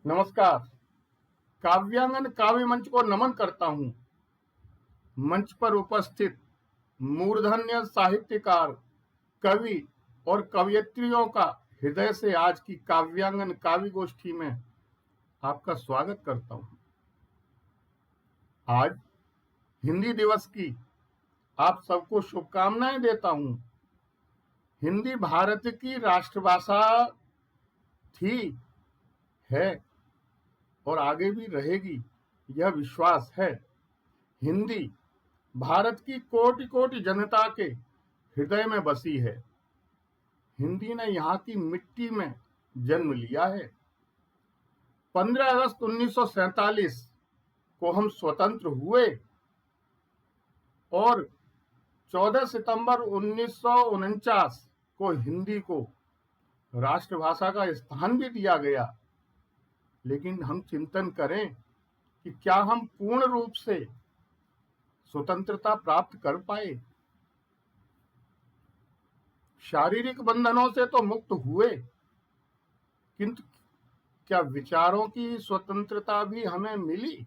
नमस्कार। काव्यांगन काव्य मंच को नमन करता हूँ। मंच पर उपस्थित मूर्धन्य साहित्यकार, कवि और कवयित्रियों का हृदय से आज की काव्यांगन काव्य गोष्ठी में आपका स्वागत करता हूँ। आज हिंदी दिवस की आप सबको शुभकामनाएं देता हूँ। हिंदी भारत की राष्ट्रभाषा थी, है और आगे भी रहेगी, यह विश्वास है। हिंदी भारत की कोटि कोटि जनता के हृदय में बसी है। हिंदी ने यहाँ की मिट्टी में जन्म लिया है। 15 अगस्त 1947 को हम स्वतंत्र हुए और 14 सितंबर 1949 को हिंदी को राष्ट्रभाषा का स्थान भी दिया गया। लेकिन हम चिंतन करें कि क्या हम पूर्ण रूप से स्वतंत्रता प्राप्त कर पाए। शारीरिक बंधनों से तो मुक्त हुए, किंतु क्या विचारों की स्वतंत्रता भी हमें मिली?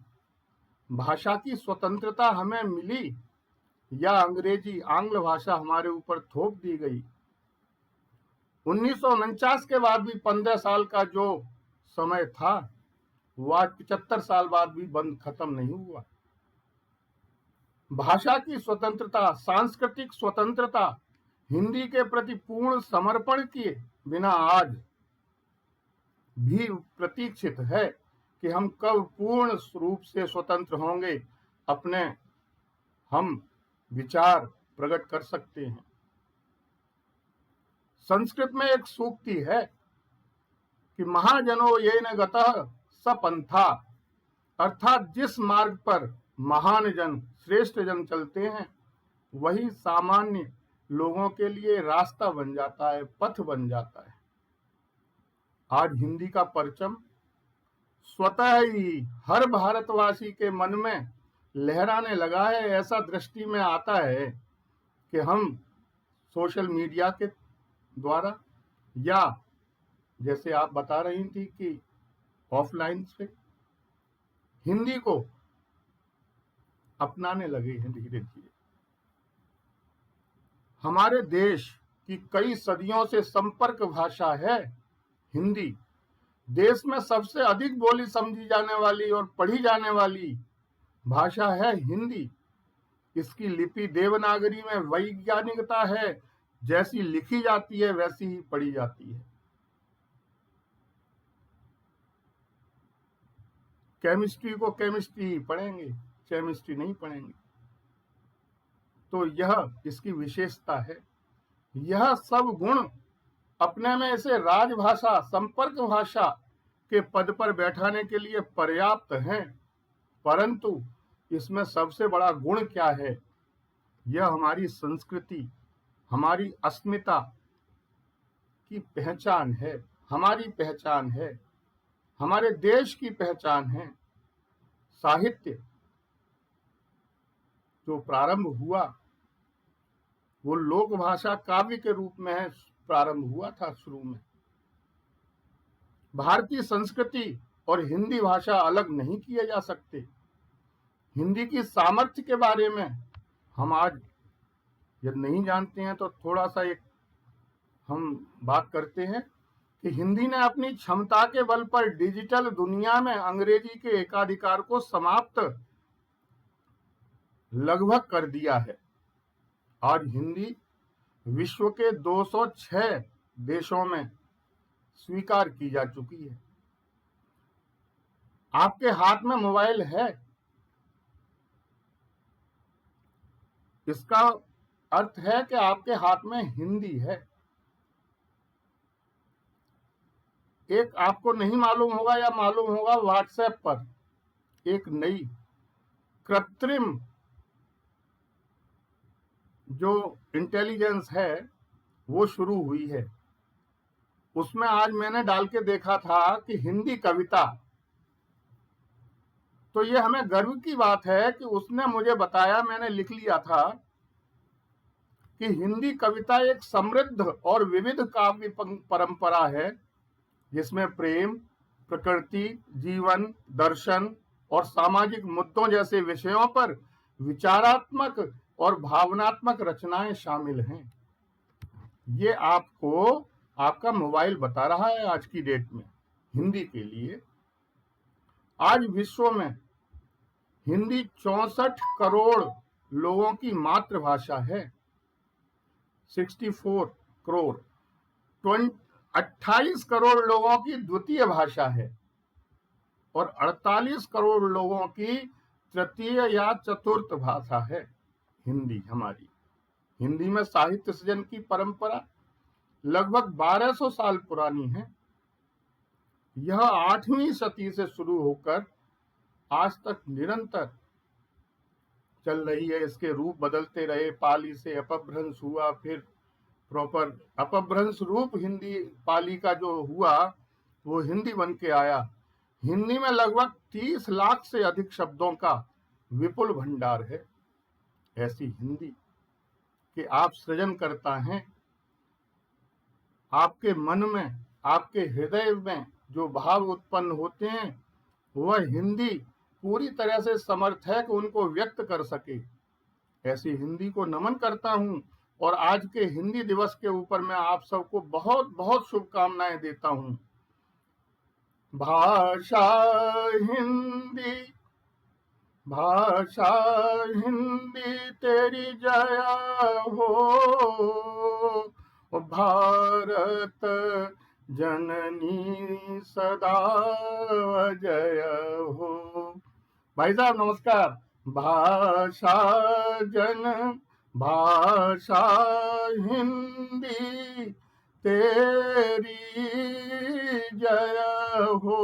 भाषा की स्वतंत्रता हमें मिली या अंग्रेजी आंग्ल भाषा हमारे ऊपर थोप दी गई? 1949 के बाद भी 15 साल का जो समय था, वह आज 75 साल बाद भी बंद खत्म नहीं हुआ। भाषा की स्वतंत्रता, सांस्कृतिक स्वतंत्रता, हिंदी के प्रति पूर्ण समर्पण किए बिना आज भी प्रतीक्षित है कि हम कब पूर्ण रूप से स्वतंत्र होंगे, अपने हम विचार प्रकट कर सकते हैं। संस्कृत में एक सूक्ति है कि महाजनो येन गतः स पंथा, अर्थात जिस मार्ग पर महान जन, श्रेष्ठ जन चलते हैं, वही सामान्य लोगों के लिए रास्ता बन जाता है, पथ बन जाता है। आज हिंदी का परचम स्वतः ही हर भारतवासी के मन में लहराने लगा है। ऐसा दृष्टि में आता है कि हम सोशल मीडिया के द्वारा या जैसे आप बता रही थी कि ऑफलाइन से हिंदी को अपनाने लगे हैं धीरे धीरे। हमारे देश की कई सदियों से संपर्क भाषा है हिंदी। देश में सबसे अधिक बोली समझी जाने वाली और पढ़ी जाने वाली भाषा है हिंदी। इसकी लिपि देवनागरी में वैज्ञानिकता है, जैसी लिखी जाती है वैसी ही पढ़ी जाती है। केमिस्ट्री को केमिस्ट्री ही पढ़ेंगे, केमिस्ट्री नहीं पढ़ेंगे। तो यह इसकी विशेषता है। यह सब गुण अपने में इसे राजभाषा, संपर्क भाषा के पद पर बैठाने के लिए पर्याप्त हैं। परंतु इसमें सबसे बड़ा गुण क्या है? यह हमारी संस्कृति, हमारी अस्मिता की पहचान है, हमारी पहचान है, हमारे देश की पहचान है। साहित्य जो प्रारंभ हुआ वो लोक भाषा काव्य के रूप में है, प्रारंभ हुआ था शुरू में। भारतीय संस्कृति और हिंदी भाषा अलग नहीं किए जा सकते। हिंदी की सामर्थ्य के बारे में हम आज यदि नहीं जानते हैं तो थोड़ा सा एक हम बात करते हैं कि हिंदी ने अपनी क्षमता के बल पर डिजिटल दुनिया में अंग्रेजी के एकाधिकार को समाप्त लगभग कर दिया है। आज हिंदी विश्व के 206 देशों में स्वीकार की जा चुकी है। आपके हाथ में मोबाइल है, इसका अर्थ है कि आपके हाथ में हिंदी है। एक आपको नहीं मालूम होगा या मालूम होगा, व्हाट्सएप पर एक नई कृत्रिम जो इंटेलिजेंस है वो शुरू हुई है। उसमें आज मैंने डाल के देखा था कि हिंदी कविता। तो ये हमें गर्व की बात है कि उसने मुझे बताया, मैंने लिख लिया था कि हिंदी कविता एक समृद्ध और विविध काव्य परंपरा है, जिसमें प्रेम, प्रकृति, जीवन, दर्शन और सामाजिक मुद्दों जैसे विषयों पर विचारात्मक और भावनात्मक रचनाएं शामिल हैं। ये आपको आपका मोबाइल बता रहा है आज की डेट में हिंदी के लिए। आज विश्व में हिंदी 64 करोड़ लोगों की मातृभाषा है। 64 करोड़ 28 करोड़ लोगों की द्वितीय भाषा है और 48 करोड़ लोगों की तृतीय या चतुर्थ भाषा है हिंदी हमारी। हिंदी में साहित्य सृजन की परंपरा लगभग 1200 साल पुरानी है। यह 8वीं सदी से शुरू होकर आज तक निरंतर चल रही है। इसके रूप बदलते रहे, पाली से अपभ्रंश हुआ, फिर प्रॉपर अपभ्रंश रूप हिंदी पाली का जो हुआ वो हिंदी बन के आया। हिंदी में लगभग 30 लाख से अधिक शब्दों का विपुल भंडार है। ऐसी हिंदी कि आप सृजन करता हैं, आपके मन में, आपके हृदय में जो भाव उत्पन्न होते हैं वह हिंदी पूरी तरह से समर्थ है कि उनको व्यक्त कर सके। ऐसी हिंदी को नमन करता हूं और आज के हिंदी दिवस के ऊपर मैं आप सबको बहुत बहुत शुभकामनाएं देता हूं। भाषा हिंदी, भाषा हिंदी तेरी जय हो, भारत जननी सदा जय हो। भाई साहब नमस्कार। भाषा हिंदी तेरी जय हो,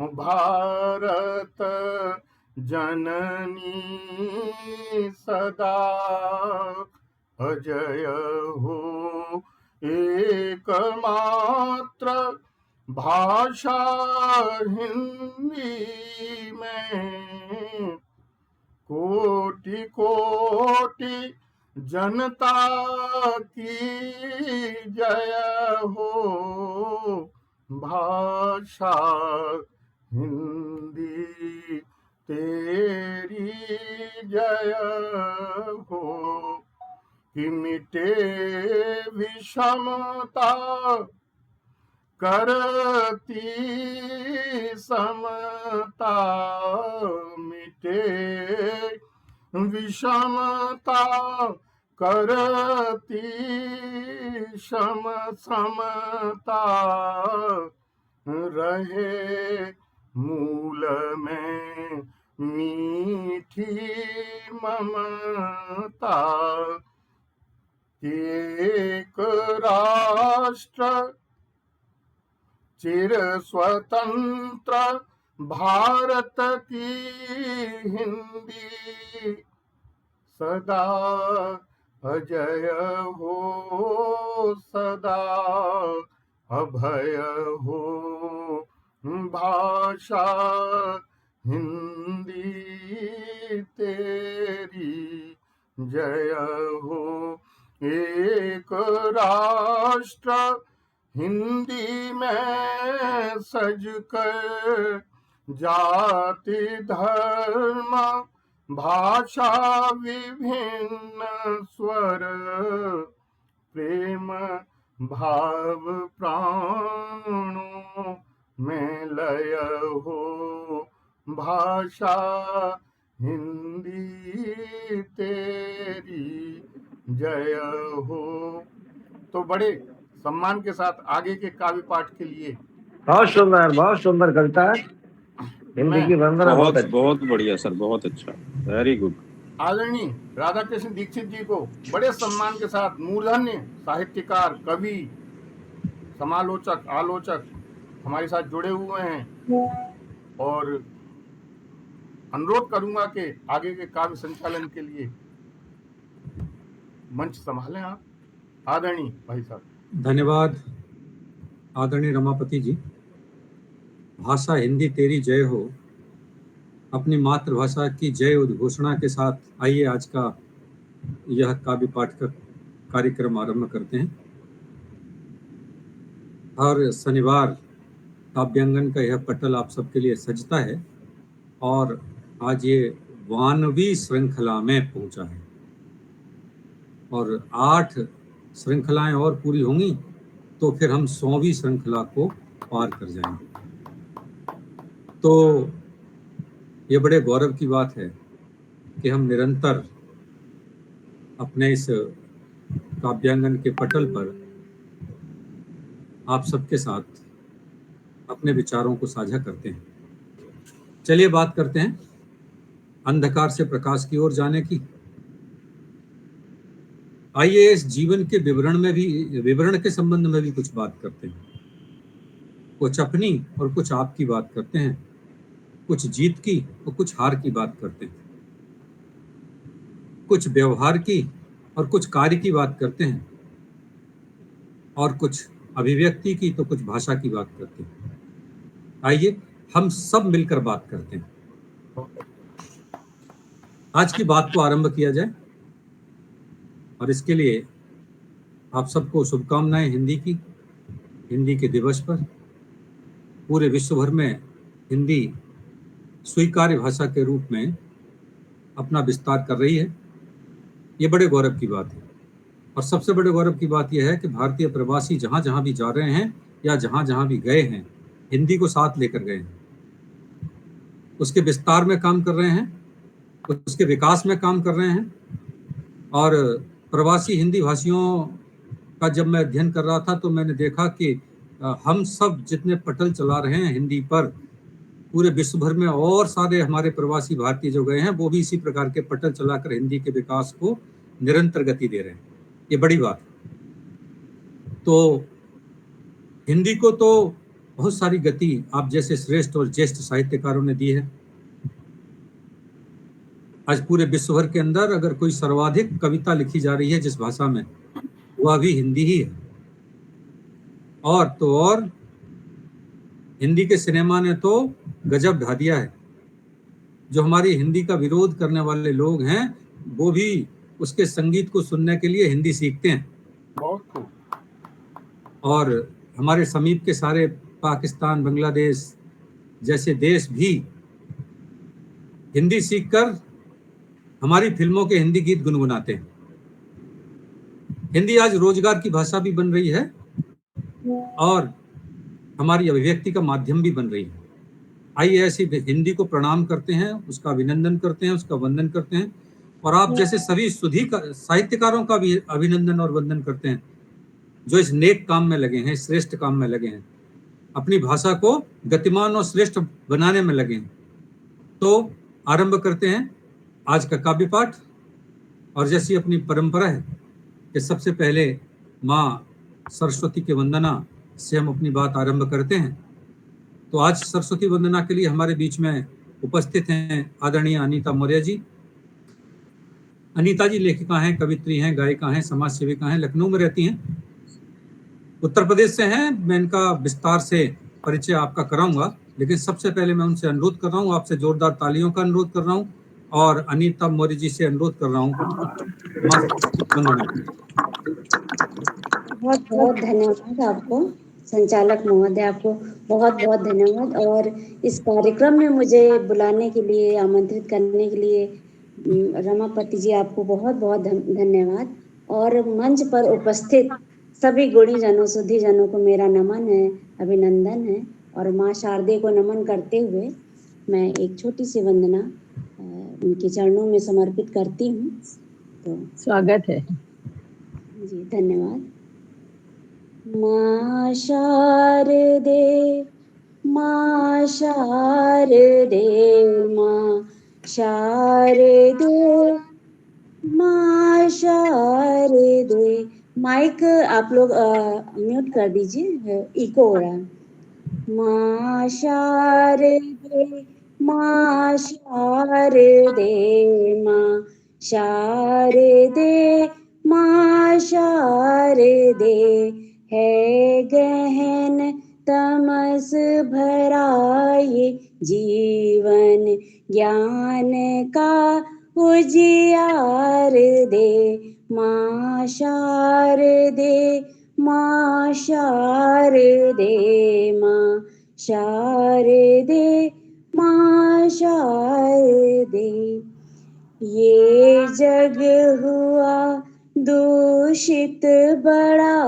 भारत जननी सदा अजय हो। एकमात्र भाषा हिंदी में कोटि कोटि जनता की जय हो, भाषा हिंदी तेरी जय हो। कि मिटे विषमता करती समता, मिटे विषमता करती समता, रहे मूल में मीठी ममता। एक राष्ट्र चिर स्वतंत्र भारत की हिंदी सदा अजय हो, सदा अभय हो। भाषा हिंदी तेरी जय हो। एक राष्ट्र हिंदी में सजकर, जाति धर्म भाषा विभिन्न स्वर, प्रेम भाव प्राणों में लय हो। भाषा हिंदी तेरी जय हो। तो बड़े सम्मान के साथ आगे के काव्य पाठ के लिए बहुत सुंदर कविता है। हिंदी की वंदना बहुत बढ़िया सर, बहुत अच्छा, वेरी गुड। आदरणीय राधा कृष्ण दीक्षित जी को बड़े सम्मान के साथ मूर्धन्य साहित्यकार, कवि, समालोचक, आलोचक हमारे साथ जुड़े हुए हैं और अनुरोध करूंगा कि आगे के काव्य संचालन के लिए मंच संभालें आप, आदरणीय भाई साहब। धन्यवाद आदरणीय रमापति जी। भाषा हिंदी तेरी जय हो। अपनी मातृभाषा की जय उद्घोषणा के साथ आइए आज का यह काव्य पाठ का कार्यक्रम आरंभ करते हैं। हर शनिवार काव्यांगन का यह पटल आप सबके लिए सजता है और आज ये 92वीं श्रृंखला में पहुंचा है और 8 श्रृंखलाएं और पूरी होंगी तो फिर हम 100वीं श्रृंखला को पार कर जाएंगे। तो ये बड़े गौरव की बात है कि हम निरंतर अपने इस काव्यांगन के पटल पर आप सबके साथ अपने विचारों को साझा करते हैं। चलिए बात करते हैं अंधकार से प्रकाश की ओर जाने की। आइए इस जीवन के विवरण के संबंध में भी कुछ बात करते हैं। कुछ अपनी और कुछ आपकी बात करते हैं, कुछ जीत की और कुछ हार की बात करते हैं, कुछ व्यवहार की और कुछ कार्य की बात करते हैं, और कुछ अभिव्यक्ति की तो कुछ भाषा की बात करते हैं। आइए हम सब मिलकर बात करते हैं। आज की बात को आरंभ किया जाए और इसके लिए आप सबको शुभकामनाएं हिंदी के दिवस पर। पूरे विश्व भर में हिंदी स्वीकार्य भाषा के रूप में अपना विस्तार कर रही है। ये बड़े गौरव की बात है और सबसे बड़े गौरव की बात यह है कि भारतीय प्रवासी जहाँ जहाँ भी जा रहे हैं या जहाँ जहाँ भी गए हैं, हिंदी को साथ लेकर गए हैं, उसके विस्तार में काम कर रहे हैं, उसके विकास में काम कर रहे हैं। और प्रवासी हिंदी भाषियों का जब मैं अध्ययन कर रहा था तो मैंने देखा कि हम सब जितने पटल चला रहे हैं हिंदी पर पूरे विश्व भर में, और सारे हमारे प्रवासी भारतीय जो गए हैं वो भी इसी प्रकार के पटल चलाकर हिंदी के विकास को निरंतर गति दे रहे हैं। ये बड़ी बात है। तो हिंदी को तो बहुत सारी गति आप जैसे श्रेष्ठ और ज्येष्ठ साहित्यकारों ने दी है। आज पूरे विश्व भर के अंदर अगर कोई सर्वाधिक कविता लिखी जा रही है जिस भाषा में, वह भी हिंदी ही है। और तो और हिंदी के सिनेमा ने तो गजब ढा दिया है। जो हमारी हिंदी का विरोध करने वाले लोग हैं वो भी उसके संगीत को सुनने के लिए हिंदी सीखते हैं। बहुत खूब। और हमारे समीप के सारे पाकिस्तान, बांग्लादेश जैसे देश भी हिंदी सीखकर हमारी फिल्मों के हिंदी गीत गुनगुनाते हैं। हिंदी आज रोजगार की भाषा भी बन रही है और हमारी अभिव्यक्ति का माध्यम भी बन रही है। आइए ऐसी हिंदी को प्रणाम करते हैं, उसका अभिनंदन करते हैं, उसका वंदन करते हैं और आप जैसे सभी साहित्यकारों का भी अभिनंदन और वंदन करते हैं जो इस नेक काम में लगे हैं, श्रेष्ठ काम में लगे हैं, अपनी भाषा को गतिमान और श्रेष्ठ बनाने में लगे हैं। तो आरंभ करते हैं आज का काव्य पाठ। और जैसी अपनी परंपरा है कि सबसे पहले माँ सरस्वती की वंदना से हम अपनी बात आरंभ करते हैं। तो आज सरस्वती वंदना के लिए हमारे बीच में उपस्थित हैं आदरणीय अनीता मौर्य जी। अनीता जी लेखिका हैं, कवित्री हैं, गायिका हैं, समाज सेविका हैं, लखनऊ में रहती हैं, उत्तर प्रदेश से हैं। मैं इनका विस्तार से परिचय आपका कराऊंगा, लेकिन सबसे पहले मैं उनसे अनुरोध कर रहा हूँ, आपसे जोरदार तालियों का अनुरोध कर रहा हूँ और अनीता मौर्य जी से अनुरोध कर रहा हूँ। बहुत बहुत धन्यवाद आपको संचालक महोदय, आपको बहुत बहुत धन्यवाद। और इस कार्यक्रम में मुझे बुलाने के लिए, आमंत्रित करने के लिए रमापति जी आपको बहुत बहुत धन्यवाद। और मंच पर उपस्थित सभी गुणीजनों, सुधीजनों को मेरा नमन है, अभिनंदन है। और माँ शारदे को नमन करते हुए मैं एक छोटी सी वंदना उनके चरणों में समर्पित करती हूँ। तो स्वागत है जी, धन्यवाद। माँ शारदे, माँ शारदे, माँ शारदे, माँ शारदे। माइक आप लोग म्यूट कर दीजिए, इको हो रहा है। माँ शारदे, माँ शारदे, माँ शारदे, माँ शारदे। है गहन तमस भरा ये जीवन, ज्ञान का उजियार दे। माँ शारदे, माँ शारदे, माँ शारदे माँ शारदे। ये जग हुआ दूषित बड़ा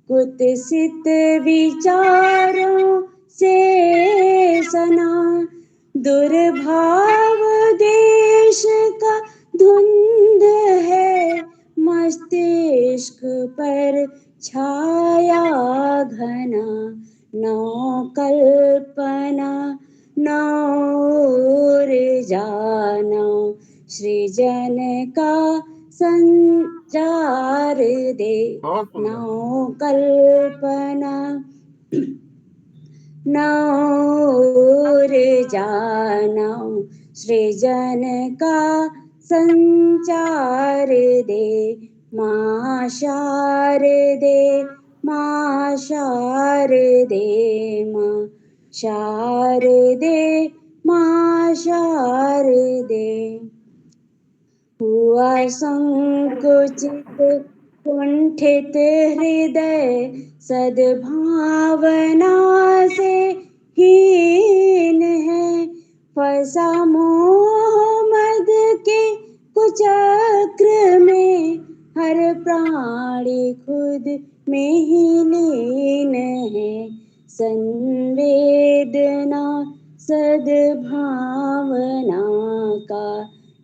कुत्सित विचारों से सना। दुर्भाव देश का धुंध है मस्तिष्क पर छाया घना। नौ कल्पना नौ जाना सृजन का संचार दे। बहुत सुंदर। नौ कल्पना नौर जाना सृजन का संचार दे। माँ शारदे माँ शारदे माँ शारदे माँ शारदे। हुआ संकुचित कुंठित हृदय सद्भावना से हीन है। फंसा मोह मद के कुचक्र में हर प्राणी खुद में ही लीन है। संवेदना सद्भावना का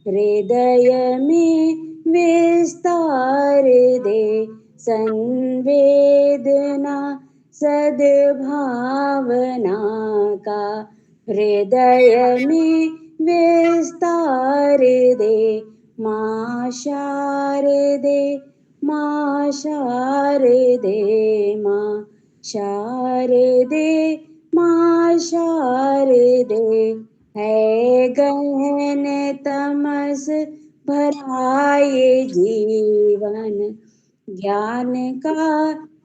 हृदय में विस्तार दे। संवेदना सद्भावना का हृदय में विस्तार दे। माँ शारदे माँ शारदे माँ शारदे माँ शारदे। है गहन तमस भरा ये जीवन ज्ञान का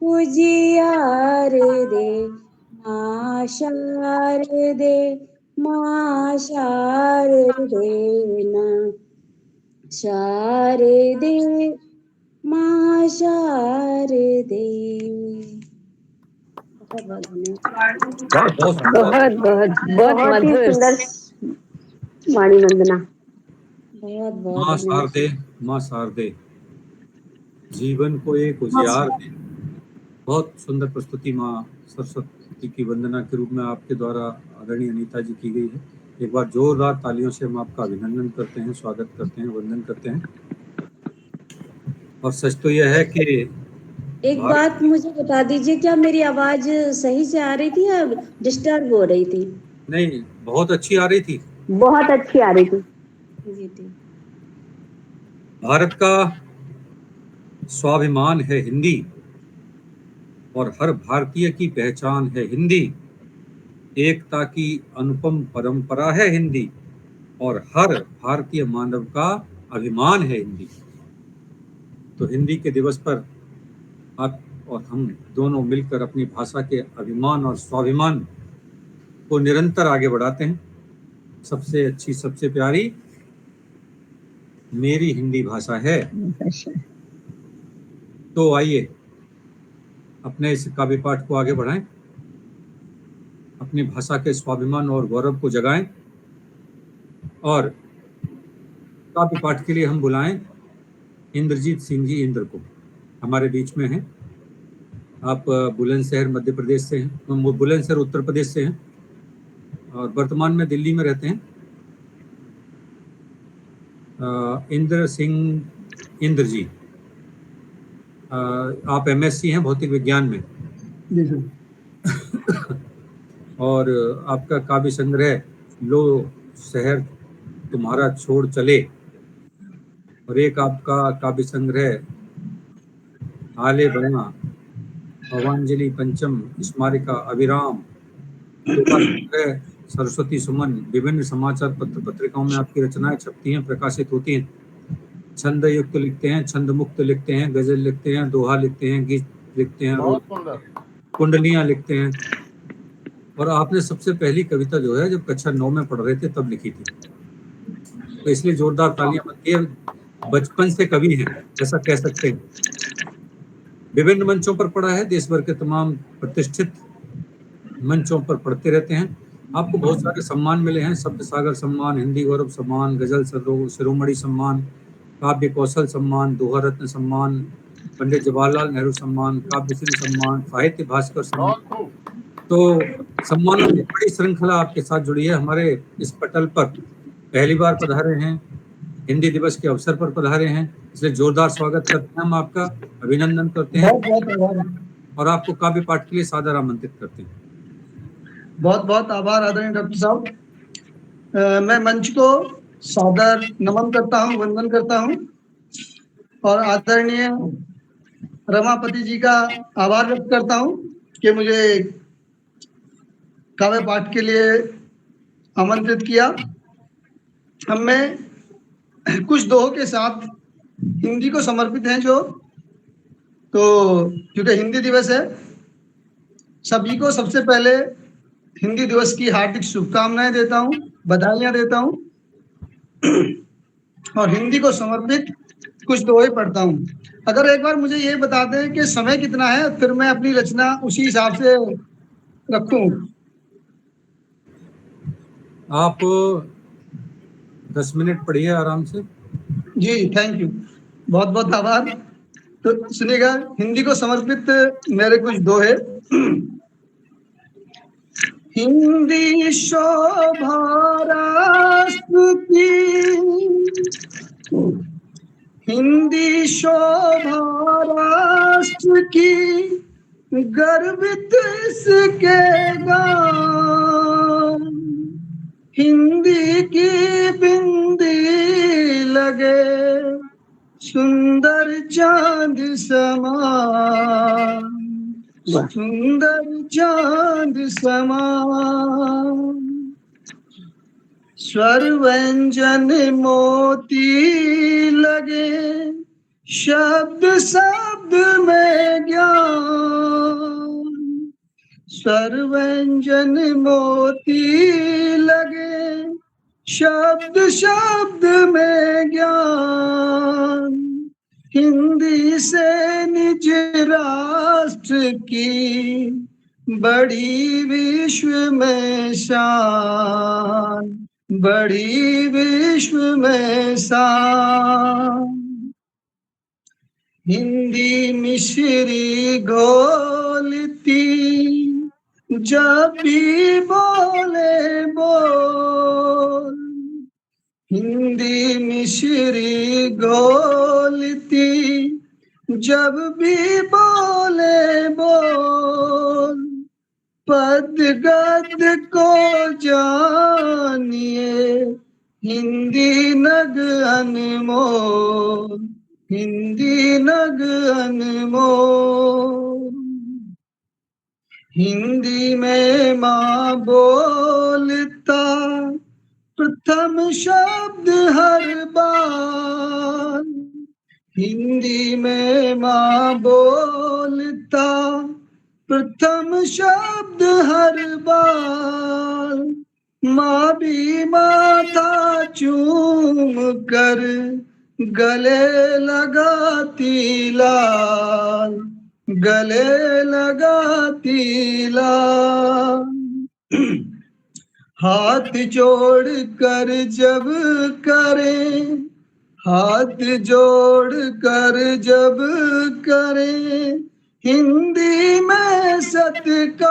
उजियार दे। माँ शारदे माँ शारदे माँ शारदे माँ शारदे। बहुत बहुत धन्यवाद। बहुत बहुत बहुत बहुत बहुत ही मधुर। सुंदर वाणी वंदना। बहुत बहुत माँ धन्यवाद। शारदे माँ शारदे, जीवन को एक उजियार दे। बहुत सुंदर प्रस्तुति माँ सरस्वती की वंदना के रूप में आपके द्वारा आदरणीय अनीता जी की गई है। एक बार जोरदार तालियों से हम आपका अभिनंदन करते हैं, स्वागत करते हैं, वंदन करते हैं। और सच तो यह है कि एक बात मुझे बता दीजिए, क्या मेरी आवाज सही से आ रही थी या डिस्टर्ब हो रही थी? नहीं, बहुत अच्छी आ रही थी। बहुत अच्छी आ रही थी जी। ठीक। भारत का स्वाभिमान है हिंदी और हर भारतीय की पहचान है हिंदी। एकता की अनुपम परंपरा है हिंदी और हर भारतीय मानव का अभिमान है हिंदी। तो हिंदी के दिवस पर आप और हम दोनों मिलकर अपनी भाषा के अभिमान और स्वाभिमान को निरंतर आगे बढ़ाते हैं। सबसे अच्छी, सबसे प्यारी मेरी हिंदी भाषा है। तो आइए अपने इस काव्य पाठ को आगे बढ़ाएं, अपनी भाषा के स्वाभिमान और गौरव को जगाएं। और काव्य पाठ के लिए हम बुलाएं इंद्रजीत सिंह जी इंद्र को, हमारे बीच में हैं। आप बुलंदशहर मध्य प्रदेश से हैं, बुलंदशहर उत्तर प्रदेश से हैं और वर्तमान में दिल्ली में रहते हैं। इंद्र सिंह इंद्र जी, आप एमएससी हैं भौतिक विज्ञान में जी सर। और आपका काव्य संग्रह लो शहर तुम्हारा छोड़ चले और एक आपका काव्य संग्रह आले बना, भवांजलि पंचम, स्मारिका अविराम, सरस्वती सुमन, विभिन्न समाचार पत्र पत्रिकाओं में आपकी रचनाएं छपती हैं, प्रकाशित होती हैं। छंद युक्त लिखते हैं, छंद मुक्त लिखते हैं, गजल लिखते हैं, दोहा लिखते हैं, गीत लिखते हैं, बहुत सुंदर। कुंडलियां लिखते हैं। और आपने सबसे पहली कविता जो है जब कक्षा 9 में पढ़ रहे थे तब लिखी थी, तो इसलिए जोरदार तालियां बनती है। बचपन से कवि हैं ऐसा कह सकते हैं। विभिन्न मंचों पर पढ़ा है, देश भर के तमाम प्रतिष्ठित मंचों पर पढ़ते रहते हैं। आपको बहुत सारे सम्मान मिले हैं, शब्द सागर सम्मान, हिंदी गौरव सम्मान, गजल शिरोमणि सम्मान, काव्य कौशल सम्मान, दोहा रत्न सम्मान, पंडित जवाहरलाल नेहरू सम्मान, काव्यश्री सम्मान, साहित्य भास्कर सम्मान। बहुत खूब। तो सम्मानों की बड़ी श्रृंखला आपके साथ जुड़ी है। हमारे इस पटल पर पहली बार पधारे हैं, हिंदी दिवस के अवसर पर पधारे हैं, इसलिए जोरदार स्वागत करते हैं हम आपका, अभिनंदन करते हैं बहुत बहुत आभार, और आपको काव्य पाठ के लिए सादर आमंत्रित करते हैं। बहुत बहुत आभार आदरणीय डॉक्टर साहब। मैं मंच को सादर नमन करता हूँ, वंदन करता हूँ और आदरणीय रमापति जी का आभार व्यक्त करता हूँ कि मुझे काव्य पाठ के लिए आमंत्रित किया। हम में कुछ दोहों के साथ हिंदी को समर्पित हैं जो, तो क्योंकि हिंदी दिवस है, सभी को सबसे पहले हिंदी दिवस की हार्दिक शुभकामनाएं देता हूं, बधाइयां देता हूं और हिंदी को समर्पित कुछ दोहे पढ़ता हूं। अगर एक बार मुझे ये बता दें कि समय कितना है, फिर मैं अपनी रचना उसी हिसाब से रखूं। आप 10 मिनट पढ़िए आराम से। जी, थैंक यू, बहुत बहुत आभार। तो सुनिएगा, हिंदी को समर्पित मेरे कुछ दोहे। हिंदी शोभा राष्ट्र की, हिंदी शोभा राष्ट्र की, गर्वित इसके गान, हिंदी की बिंदी लगे सुंदर चांद समान, सुंदर चांद समान, स्वर व्यंजन मोती लगे शब्द शब्द में ज्ञान, स्वर व्यंजन मोती लगे शब्द शब्द में ज्ञान, हिंदी से निज राष्ट्र की बड़ी विश्व में शान, बड़ी विश्व में शान, हिंदी मिश्री घोलती जब भी बोले बोल, हिंदी मिश्री घोलती जब भी बोले बोल, पद गद को जानिए हिंदी नग अनमोल, हिंदी नग अनमोल, हिंदी में माँ बोलता प्रथम शब्द हर बार, हिंदी में माँ बोलता प्रथम शब्द हर बार, माँ भी माथा चूम कर गले लगाती लाल, गले लगाती लाल, हाथ जोड़ कर जब करें, हाथ जोड़ कर जब करें हिंदी में सत्कार,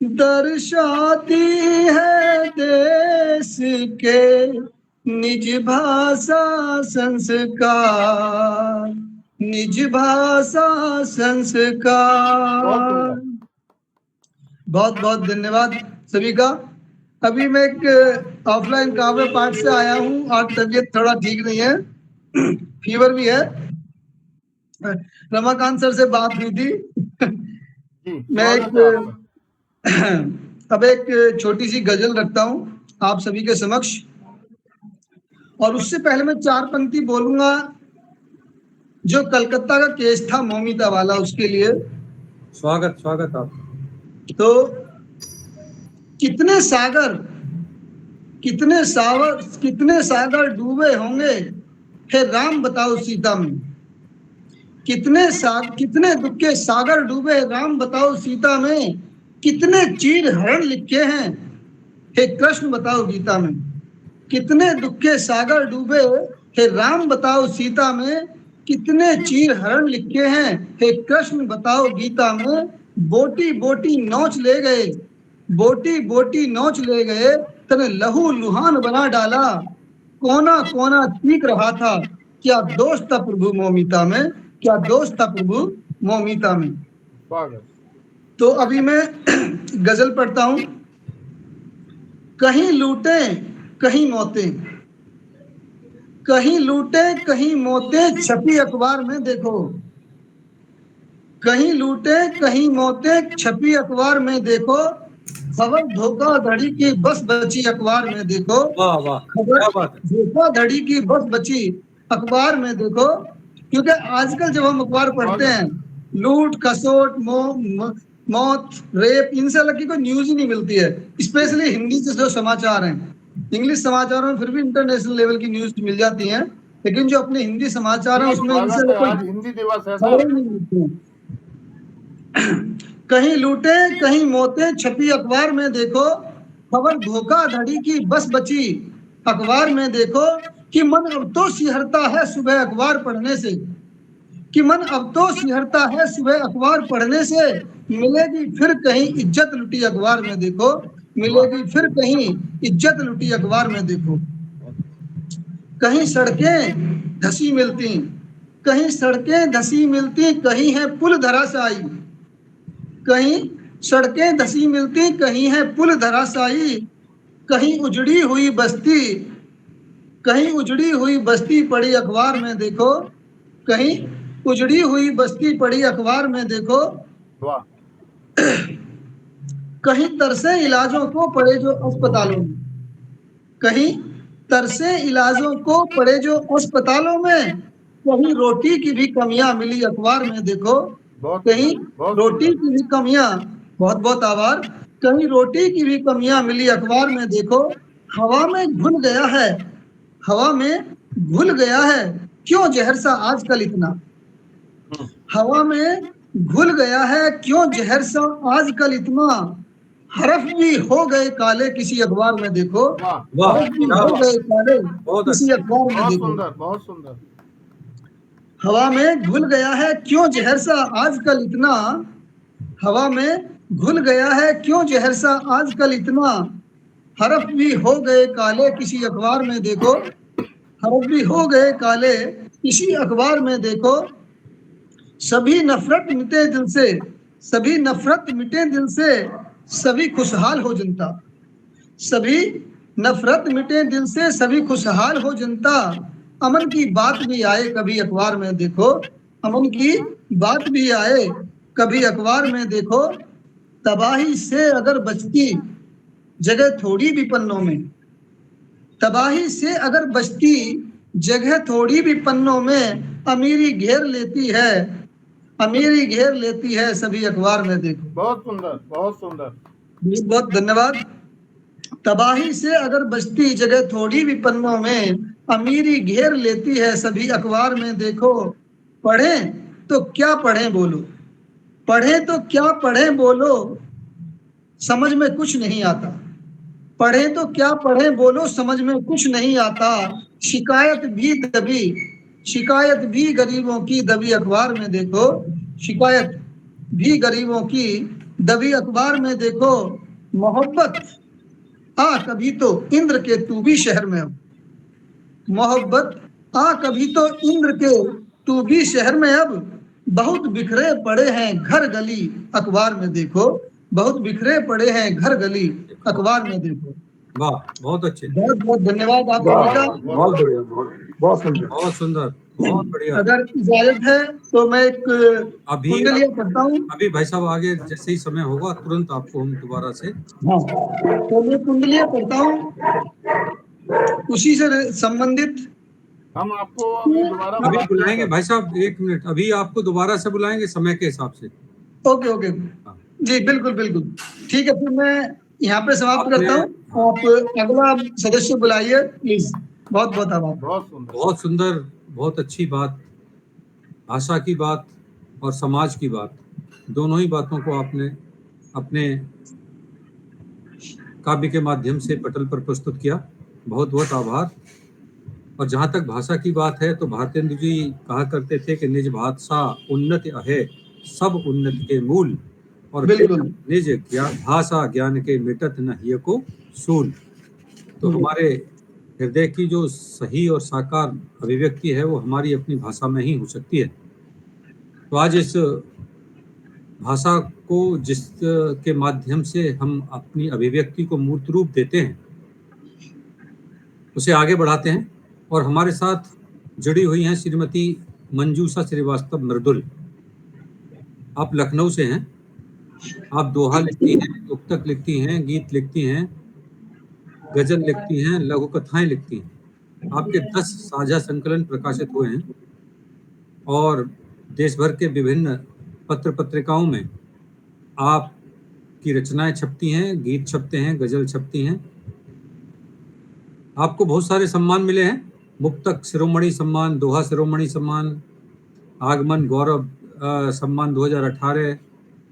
दर्शाती है देश के निज भाषा संस्कार, निज भाषा संस्कार। बहुत बहुत धन्यवाद सभी का। अभी मैं एक ऑफलाइन काव्य पाठ से आया हूँ, आज तबीयत थोड़ा ठीक नहीं है, फीवर भी है। रमाकांत सर से बात हुई थी। मैं अब एक छोटी सी गजल रखता हूँ आप सभी के समक्ष, और उससे पहले मैं 4 पंक्ति बोलूंगा जो कलकत्ता का केस था मौमिता वाला, उसके लिए स्वागत स्वागत आप। तो कितने सागर, कितने सागर डूबे होंगे, हे राम बताओ सीता में, कितने दुख के सागर डूबे, राम बताओ सीता में कितने चीर हरण लिखे हैं, हे कृष्ण बताओ गीता में। कितने दुख के सागर डूबे, हे राम बताओ सीता में कितने चीर हरण लिखे हैं, हे कृष्ण बताओ गीता में। बोटी बोटी नोच ले गए, बोटी बोटी नोच ले गए, तने लहू लुहान बना डाला, कोना कोना चीख रहा था, क्या दोष था प्रभु मोमिता में, क्या दोष था प्रभु मोमिता में। स्वागत। तो अभी मैं गजल पढ़ता हूं। कहीं लूटे कहीं मौतें, कहीं लूटे कहीं मौतें छपी अखबार में देखो, कहीं लूटे कहीं मौतें छपी अखबार में देखो, खबर धोखाधड़ी की बस बची अखबार में देखो, वाह वाह, खबर क्या बात है। धोखाधड़ी की बस बची अखबार में देखो। क्योंकि आजकल जब हम अखबार पढ़ते हैं, लूट खसोट मौत रेप, इनसे अलग की कोई न्यूज ही नहीं मिलती है। स्पेशली हिंदी से जो समाचार हैं, इंग्लिश समाचारों में फिर भी इंटरनेशनल लेवल की न्यूज मिल जाती हैं, लेकिन जो अपने हिंदी समाचार हैं उसमें इनसे स्वागत है, कोई आज हिंदी दिवस है खबरें सर। नहीं मिलती हैं। कहीं लूटे कहीं मौतें छपी अखबार में देखो, खबर धोखाधड़ी की बस बची अखबार में देखो, कि मन अब तो सिहरता है सुबह अखबार पढ़ने से, कि मन अब तो सिहरता है सुबह अखबार पढ़ने से, मिलेगी फिर कहीं इज्जत लुटी अखबार में देखो, मिलेगी फिर कहीं इज्जत लुटी अखबार में देखो। कहीं सड़कें धसी मिलती, कहीं सड़कें धसी मिलती, कहीं है पुल धराशायी, कहीं सड़कें धसी मिलती, कहीं है पुल धराशायी, कहीं उजड़ी हुई बस्ती, कहीं उजड़ी हुई बस्ती पड़ी अखबार में देखो, कहीं उजड़ी हुई बस्ती पड़ी अखबार में देखो। वाह। कहीं तरसे इलाजों को पड़े जो अस्पतालों में, कहीं तरसे इलाजों को पड़े जो अस्पतालों में, कहीं रोटी की भी कमियां मिली अखबार में देखो, कहीं रोटी की भी कमियां, बहुत बहुत आभार, कहीं रोटी की भी कमियां मिली अखबार में देखो। हवा में घुल गया है, हवा में घुल गया है क्यों जहर सा आजकल इतना, हवा में घुल गया है क्यों जहर सा आजकल इतना, हरफ भी हो गए काले किसी अखबार में देखो, वाह, हरफ भी क्या हो बात। गए काले बहुत किसी अच्छा। अखबार में बहुत देखो। सुंदर, बहुत सुंदर। हवा में घुल गया है क्यों जहर सा आजकल इतना, हवा में घुल गया है क्यों जहर सा आजकल इतना, हरफ भी हो गए काले किसी अखबार में देखो, हरफ भी हो गए काले किसी अखबार में देखो। सभी नफरत मिटे दिल से, सभी नफरत मिटे दिल से, सभी खुशहाल हो जनता, सभी नफरत मिटे दिल से, सभी खुशहाल हो जनता, अमन की बात भी आए कभी अखबार में देखो, अमन की बात भी आए कभी अखबार में देखो। तबाही से अगर बचती जगह थोड़ी भी पन्नों में, तबाही से अगर बचती जगह थोड़ी भी पन्नों में, अमीरी घेर लेती है, अमीरी घेर लेती है सभी अखबार में देखो। बहुत सुंदर, बहुत सुंदर। बहुत बहुत धन्यवाद। तबाही से अगर बचती जगह थोड़ी भी पन्नों में, अमीरी घेर लेती है सभी अखबार में देखो। पढ़ें तो क्या पढ़ें बोलो, पढ़ें तो क्या पढ़ें बोलो, समझ में कुछ नहीं आता, पढ़ें तो क्या पढ़ें बोलो समझ में कुछ नहीं आता। शिकायत भी दबी, शिकायत भी गरीबों की दबी अखबार में देखो, शिकायत भी गरीबों की दबी अखबार में देखो। मोहब्बत आ कभी तो इंद्र के तू भी शहर में, मोहब्बत आ कभी तो इंद्र के तू भी शहर में, अब बहुत बिखरे पड़े हैं घर गली अखबार में देखो, बहुत बिखरे पड़े हैं घर गली अखबार में देखो। वाह, बहुत अच्छे। बहुत बहुत धन्यवाद आप सभी का। बहुत बढ़िया, बहुत सुंदर। बहुत सुंदर, बहुत बढ़िया। अगर इजाजत है तो मैं एक अभी कुंडलियां पढ़ता हूँ। अभी भाई साहब आगे जैसे ही समय होगा तुरंत आपको हम दोबारा से। हाँ, तो मैं कुंडलियां पढ़ता हूँ उसी से संबंधित। हम आपको अभी दोबारा अभी बुलाते बुलाएंगे हैं। भाई साहब, 1 मिनट, अभी आपको दोबारा से बुलाएंगे समय के हिसाब से। ओके ओके जी, बिल्कुल बिल्कुल ठीक है। फिर मैं यहाँ पे समाप्त करता हूँ। आप अगला सदस्य बुलाइए प्लीज। बहुत बहुत आभार। बहुत सुंदर, बहुत सुंदर, बहुत अच्छी बात भाषा की बात और समाज की बात, दोनों ही बातों को आपने अपने काव्य के माध्यम से पटल पर प्रस्तुत किया। बहुत बहुत आभार। और जहाँ तक भाषा की बात है तो भारतेंदु जी कहा करते थे कि निज भाषा उन्नति है सब उन्नति के मूल, और बिल्कुल। निज भाषा ज्ञान के मिटत न हिय को सूल। तो हमारे हृदय की जो सही और साकार अभिव्यक्ति है वो हमारी अपनी भाषा में ही हो सकती है। तो आज इस भाषा को जिसके माध्यम से हम अपनी अभिव्यक्ति को मूर्त रूप देते हैं उसे आगे बढ़ाते हैं। और हमारे साथ जुड़ी हुई हैं श्रीमती मंजूषा श्रीवास्तव मृदुल। आप लखनऊ से हैं। आप दोहा लिखती हैं, उक्तक लिखती हैं, गीत लिखती हैं, गजल लिखती हैं, लघु कथाएं लिखती हैं। आपके 10 साझा संकलन प्रकाशित हुए हैं और देश भर के विभिन्न पत्र पत्रिकाओं में आपकी रचनाएं छपती हैं, गीत छपते हैं, गजल छपती हैं। आपको बहुत सारे सम्मान मिले हैं, मुक्तक शिरोमणि सम्मान, दोहा शिरोमणि सम्मान, आगमन गौरव सम्मान 2018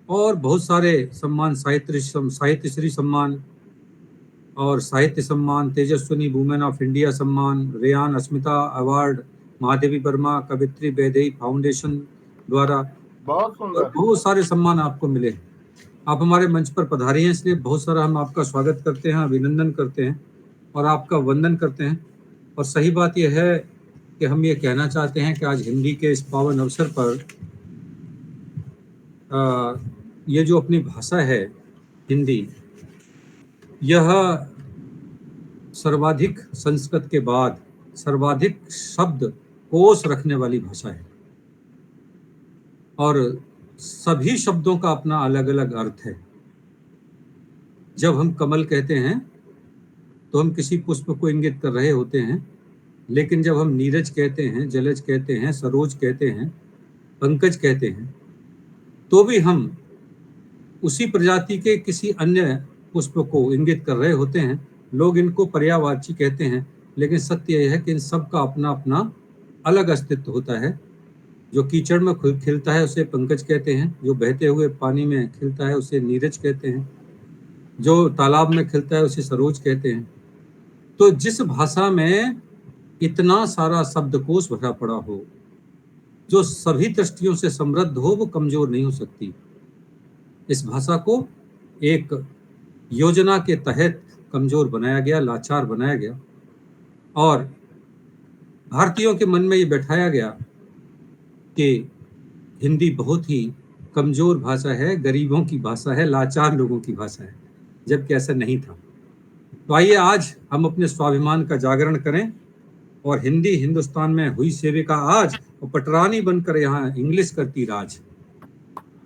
और बहुत सारे सम्मान, साहित्य श्री सम्मान और साहित्य सम्मान, तेजस्विनी वुमेन ऑफ इंडिया सम्मान, रेयान अस्मिता अवार्ड, महादेवी वर्मा कवित्री वैदेही फाउंडेशन द्वारा बहुत सुंदर, बहुत सारे सम्मान आपको मिले। आप हमारे मंच पर पधारे हैं, इसलिए बहुत सारा हम आपका स्वागत करते हैं, अभिनंदन करते हैं और आपका वंदन करते हैं। और सही बात यह है कि हम ये कहना चाहते हैं कि आज हिंदी के इस पावन अवसर पर ये जो अपनी भाषा है हिंदी, यह सर्वाधिक संस्कृत के बाद सर्वाधिक शब्द कोश रखने वाली भाषा है और सभी शब्दों का अपना अलग अलग अर्थ है। जब हम कमल कहते हैं तो हम किसी पुष्प को इंगित कर रहे होते हैं, लेकिन जब हम नीरज कहते हैं, जलज कहते हैं, सरोज कहते हैं, पंकज कहते हैं, तो भी हम उसी प्रजाति के किसी अन्य पुष्प को इंगित कर रहे होते हैं। लोग इनको पर्यायवाची कहते हैं, लेकिन सत्य यह है कि इन सब का अपना अपना अलग अस्तित्व होता है। जो कीचड़ में खिलता है उसे पंकज कहते हैं, जो बहते हुए पानी में खिलता है उसे नीरज कहते हैं, जो तालाब में खिलता है उसे सरोज कहते हैं। तो जिस भाषा में इतना सारा शब्दकोश भरा पड़ा हो, जो सभी दृष्टियों से समृद्ध हो, वो कमजोर नहीं हो सकती। इस भाषा को एक योजना के तहत कमजोर बनाया गया, लाचार बनाया गया और भारतीयों के मन में ये बैठाया गया कि हिंदी बहुत ही कमजोर भाषा है, गरीबों की भाषा है, लाचार लोगों की भाषा है, जबकि ऐसा नहीं था। तो आइए आज हम अपने स्वाभिमान का जागरण करें और हिंदी हिंदुस्तान में हुई सेविका आज और पटरानी बनकर यहाँ इंग्लिश करती राज।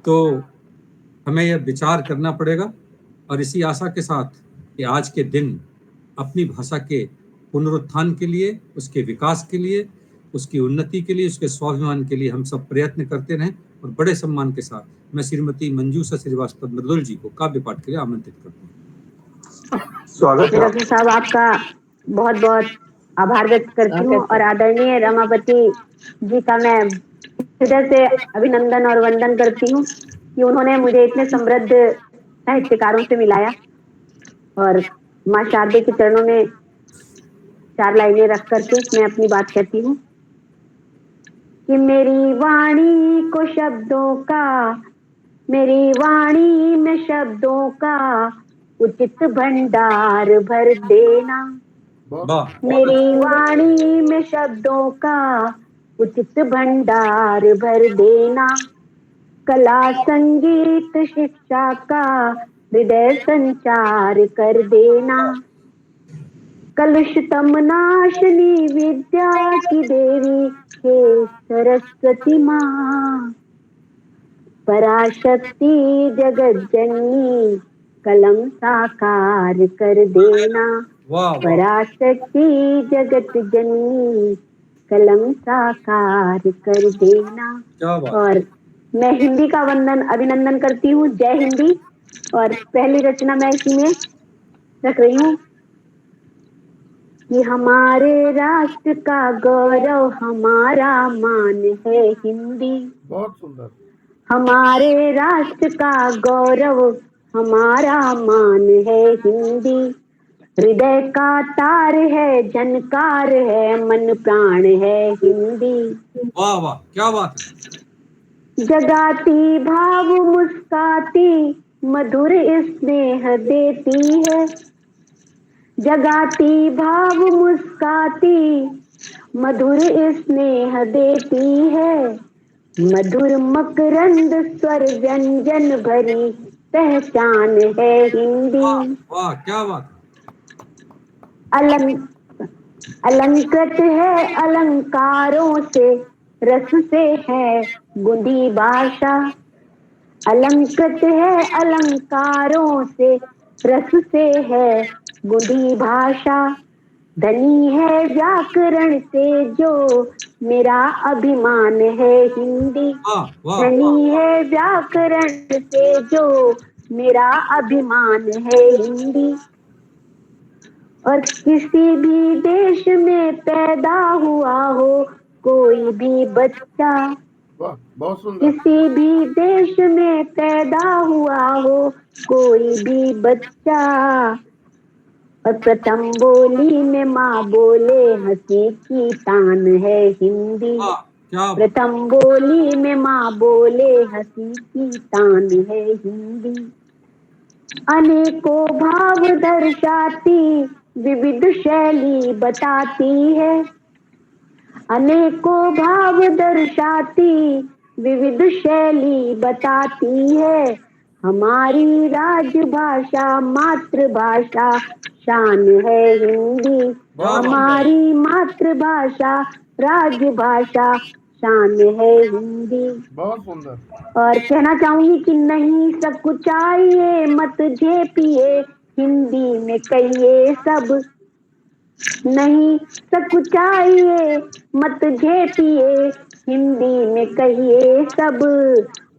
तो हमें यह विचार करना पड़ेगा और इसी आशा के साथ कि आज के दिन अपनी भाषा के पुनरुत्थान के लिए, उसके विकास के लिए, उसकी उन्नति के लिए, उसके स्वाभिमान के लिए हम सब प्रयत्न करते रहें। और बड़े सम्मान के साथ मैं श्रीमती मंजूषा श्रीवास्तव मृदुल जी को काव्य पाठ के लिए आमंत्रित करता हूँ। स्वागत है डॉक्टर साहब, आपका बहुत बहुत आभार व्यक्त करती हूँ और आदरणीय रमापति जी का मैं हृदय से अभिनंदन और वंदन करती हूँ कि उन्होंने मुझे इतने समृद्ध साहित्यकारों से मिलाया। और माँ शारदे के चरणों में 4 लाइनें रख करके मैं अपनी बात कहती हूँ कि मेरी वाणी को शब्दों का, मेरी वाणी में शब्दों का उचित भंडार भर देना। मेरी वाणी में शब्दों का उचित भंडार भर देना। कला संगीत शिक्षा का हृदय संचार कर देना। कलुषतम नाशनी विद्या की देवी हे सरस्वती माँ। पराशक्ति जगत जननी कलम साकार कर देना। पराशक्ति जगत जननी कलम साकार कर देना। और मैं हिंदी का अभिनंदन करती हूँ। जय हिंदी। और पहली रचना मैं इसी में रख रही हूँ। कि हमारे राष्ट्र का गौरव हमारा मान है हिंदी। बहुत सुंदर। हमारे राष्ट्र का गौरव हमारा मान है हिंदी। हृदय का तार है, झनकार है, मन प्राण है हिंदी। वाह वाह, क्या बात है। जगाती भाव मुस्काती मधुर स्नेह देती है। जगाती भाव मुस्काती मधुर स्नेह देती है। मधुर मकरंद स्वर व्यंजन भरी पहचान है हिंदी। वाह वाह, क्या बात है। अलंकृत है अलंकारों से, रस से है गुंदी भाषा। अलंकृत है अलंकारों से, रस से है गुंदी भाषा। धनी है व्याकरण से जो मेरा अभिमान है हिंदी। वाह वाह, धनी है व्याकरण से जो मेरा अभिमान है हिंदी। और किसी भी देश में पैदा हुआ हो कोई भी बच्चा, वाह, बहुत सुंदर। किसी भी देश में पैदा हुआ हो कोई भी बच्चा, और प्रथम बोली में माँ बोले हंसी की तान है हिंदी। वाह, क्या बात। प्रथम बोली में माँ बोले हंसी की तान है हिंदी। अनेकों भाव दर्शाती विविध शैली बताती है। अनेकों भाव दर्शाती विविध शैली बताती है। हमारी राजभाषा मातृभाषा शान है हिंदी। हमारी मातृभाषा राजभाषा शान है हिंदी। बहुत सुंदर। और कहना चाहूंगी कि नहीं सकुचाइए मत झेपिए हिंदी में कहिए सब। नहीं सकुचाइए मत झेपिए हिंदी में कहिए सब।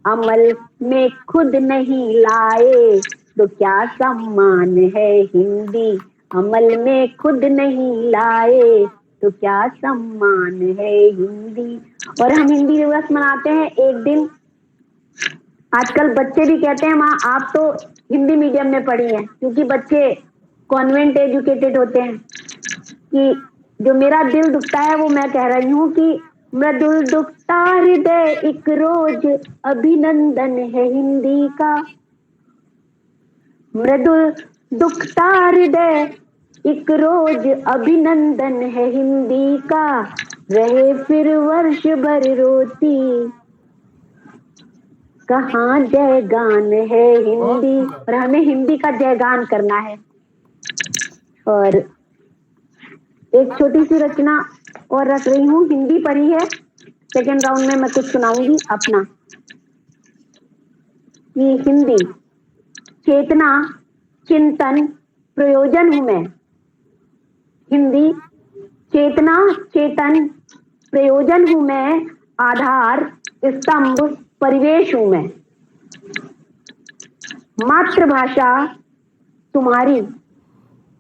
अमल में खुद नहीं लाए तो क्या सम्मान है हिंदी। अमल में खुद नहीं लाए तो क्या सम्मान है हिंदी। और हम हिंदी दिवस मनाते हैं एक दिन। आजकल बच्चे भी कहते हैं माँ आप तो हिंदी मीडियम में पढ़ी हैं, क्योंकि बच्चे कॉन्वेंट एजुकेटेड होते हैं। कि जो मेरा दिल दुखता है वो मैं कह रही हूँ कि मृदुल दुखता हृदय एक रोज अभिनंदन है हिंदी का। मृदुल दुखता हृदय एक रोज अभिनंदन है हिंदी का। रहे फिर वर्ष भर रोती कहाँ जयगान है हिंदी। और हमें हिंदी का जयगान करना है। और एक छोटी सी रचना और रख रही हूँ, हिंदी पढ़ी है। सेकेंड राउंड में मैं कुछ सुनाऊंगी अपना। कि हिंदी चेतना चिंतन प्रयोजन हूं मैं। हिंदी चेतना चेतन प्रयोजन हूं मैं। आधार स्तंभ परिवेश हूं मैं। मातृभाषा तुम्हारी,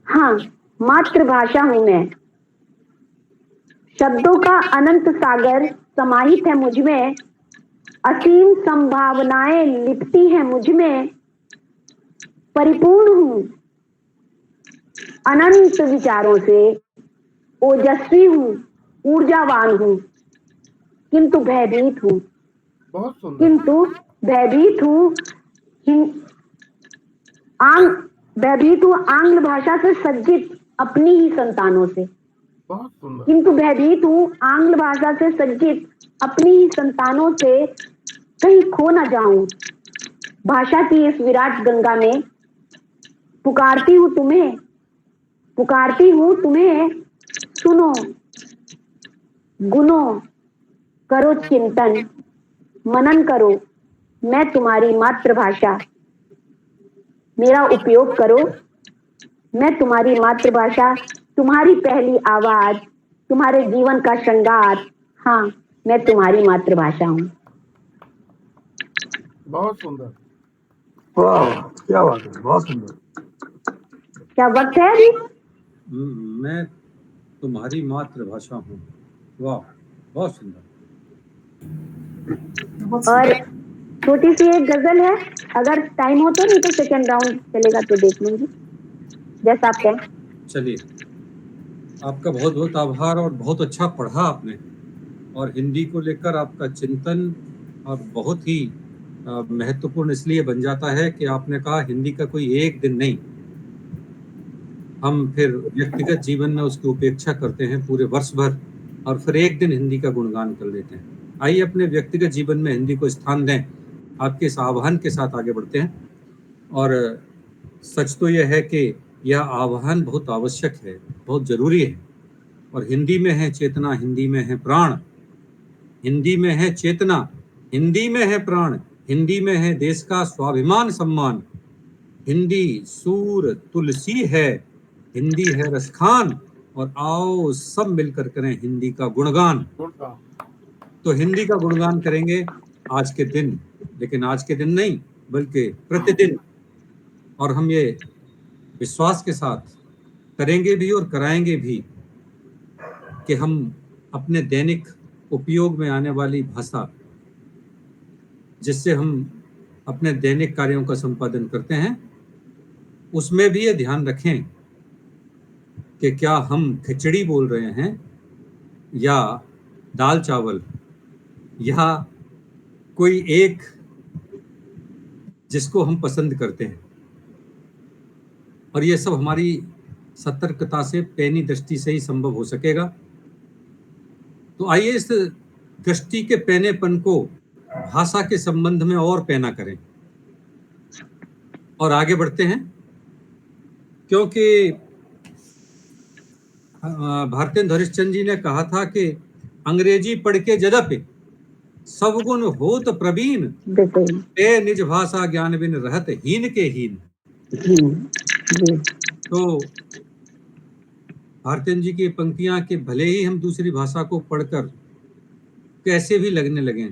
हाँ मातृभाषा हूं मैं। शब्दों का अनंत सागर समाहित है मुझ में। असीम संभावनाएं लिपटी है मुझ में। परिपूर्ण हूं अनंत विचारों से। ओजस्वी हूं ऊर्जावान हूं किंतु भयभीत हूं। बहुत सुंदर। किंतु भयभीत हूं भयभीत हूं आंग्ल भाषा से सज्जित अपनी ही संतानों से। बहुत सुंदर। किंतु भयभीत हूं आंग्ल भाषा से सज्जित अपनी ही संतानों से। कहीं खो न जाऊं भाषा की इस विराट गंगा में। पुकारती हूं तुम्हें, पुकारती हूं तुम्हें। सुनो गुनो करो चिंतन मनन करो। मैं तुम्हारी मातृभाषा मेरा उपयोग करो। मैं तुम्हारी मातृभाषा तुम्हारी पहली आवाज तुम्हारे जीवन का श्रृंगार। हाँ मैं तुम्हारी मातृभाषा हूँ। बहुत सुंदर। वाह, क्या बात है, बहुत सुंदर। क्या वक्त है अभी? मैं तुम्हारी मातृभाषा हूँ। वाह, बहुत सुंदर। और छोटी सी एक गजल है, अगर टाइम हो तो, नहीं तो सेकंड राउंड चलेगा तो देख लूंगी, जैसा आप कहें। चलिए, आपका बहुत बहुत आभार, और बहुत अच्छा पढ़ा आपने, और हिंदी को लेकर आपका चिंतन और बहुत ही महत्वपूर्ण इसलिए बन जाता है कि आपने कहा हिंदी का कोई एक दिन नहीं, हम फिर व्यक्तिगत जीवन में उसकी उपेक्षा करते हैं पूरे वर्ष भर, और फिर एक दिन हिंदी का गुणगान कर लेते हैं। आइए अपने व्यक्तिगत जीवन में हिंदी को स्थान दें। आपके इस आह्वान के साथ आगे बढ़ते हैं, और सच तो यह है कि यह आह्वान बहुत आवश्यक है, बहुत जरूरी है। और हिंदी में है चेतना, हिंदी में है प्राण, हिंदी में है चेतना, हिंदी में है प्राण, हिंदी में है देश का स्वाभिमान सम्मान। हिंदी सूर तुलसी है, हिंदी है रसखान, और आओ सब मिलकर करें हिंदी का गुणगान। तो हिंदी का गुणगान करेंगे आज के दिन, लेकिन आज के दिन नहीं बल्कि प्रतिदिन, और हम ये विश्वास के साथ करेंगे भी और कराएंगे भी कि हम अपने दैनिक उपयोग में आने वाली भाषा, जिससे हम अपने दैनिक कार्यों का संपादन करते हैं, उसमें भी ये ध्यान रखें कि क्या हम खिचड़ी बोल रहे हैं या दाल चावल, या कोई एक जिसको हम पसंद करते हैं। और ये सब हमारी सतर्कता से, पैनी दृष्टि से ही संभव हो सकेगा। तो आइए इस दृष्टि के पैनेपन को भाषा के संबंध में और पैना करें और आगे बढ़ते हैं, क्योंकि भारतेंदु हरिश्चंद्र जी ने कहा था कि अंग्रेजी पढ़ के जदपि सब गुण होत प्रवीण, ए निज भाषा ज्ञान बिन रहत हीन के हीन। तो भारतेंदु जी की पंक्तियां कि भले ही हम दूसरी भाषा को पढ़कर कैसे भी लगने लगे,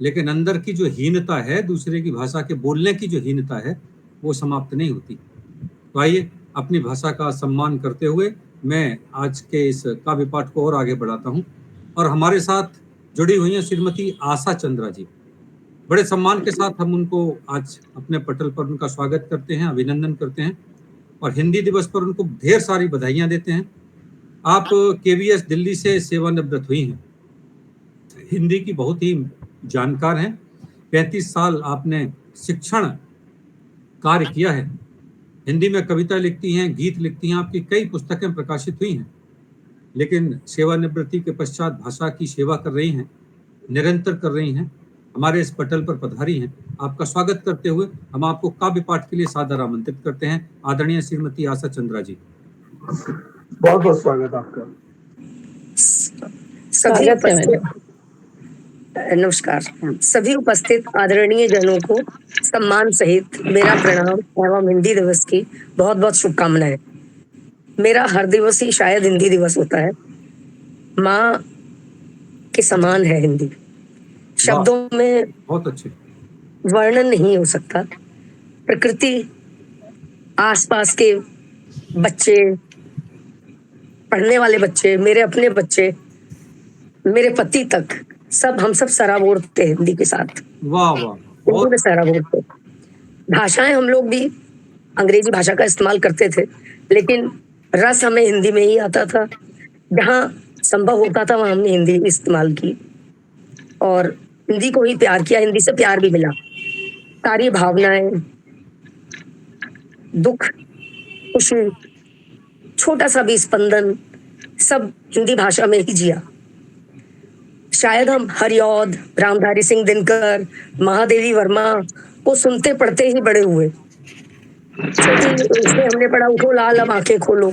लेकिन अंदर की जो हीनता है, दूसरे की भाषा के बोलने की जो हीनता है, वो समाप्त नहीं होती। तो आइए अपनी भाषा का सम्मान करते हुए मैं आज के इस काव्य पाठ को और आगे बढ़ाता हूं, और हमारे साथ जुड़ी हुई हैं श्रीमती आशा चंद्रा जी। बड़े सम्मान के साथ हम उनको आज अपने पटल पर उनका स्वागत करते हैं, अभिनंदन करते हैं, और हिंदी दिवस पर उनको ढेर सारी बधाइयां देते हैं। आप KVS दिल्ली से सेवानिवृत्त हुई हैं, हिंदी की बहुत ही जानकार हैं। 35 साल आपने शिक्षण कार्य किया है, हिंदी में कविता लिखती हैं, गीत लिखती हैं, आपकी कई पुस्तकें प्रकाशित हुई हैं, लेकिन सेवानिवृत्ति के पश्चात भाषा की सेवा कर रही हैं, निरंतर कर रही हैं, हमारे इस पटल पर पधारी हैं। आपका स्वागत करते हुए हम आपको काव्य पाठ के लिए सादर आमंत्रित करते हैं। आदरणीय श्रीमती आशा चंद्रा जी, बहुत बहुत स्वागत आपका। नमस्कार। सभी उपस्थित आदरणीय जनों को सम्मान सहित मेरा प्रणाम एवं हिंदी दिवस की बहुत बहुत शुभकामनाएं। मेरा हर दिवस ही शायद हिंदी दिवस होता है। माँ के समान है हिंदी, शब्दों में बहुत अच्छे वर्णन नहीं हो सकता। प्रकृति, आसपास के बच्चे, पढ़ने वाले बच्चे, मेरे अपने बच्चे, मेरे पति तक, सब हम सब सराबोर थे हिंदी के साथ। वाह वाह, हिंदी में सराबोर थे। भाषाएं हम लोग भी अंग्रेजी भाषा का इस्तेमाल करते थे, लेकिन रस हमें हिंदी में ही आता था। जहाँ संभव होता था वहां हमने हिंदी इस्तेमाल की और हिंदी को ही प्यार किया। हिंदी से प्यार भी मिला। सारी भावनाएं, दुख, खुशी, छोटा सा भी स्पंदन, सब हिंदी भाषा में ही जिया। शायद हम हरिऔध, रामधारी सिंह दिनकर, महादेवी वर्मा को सुनते पढ़ते ही बड़े हुए। उससे हमने पढ़ा उठो लाल अब आंखें खोलो।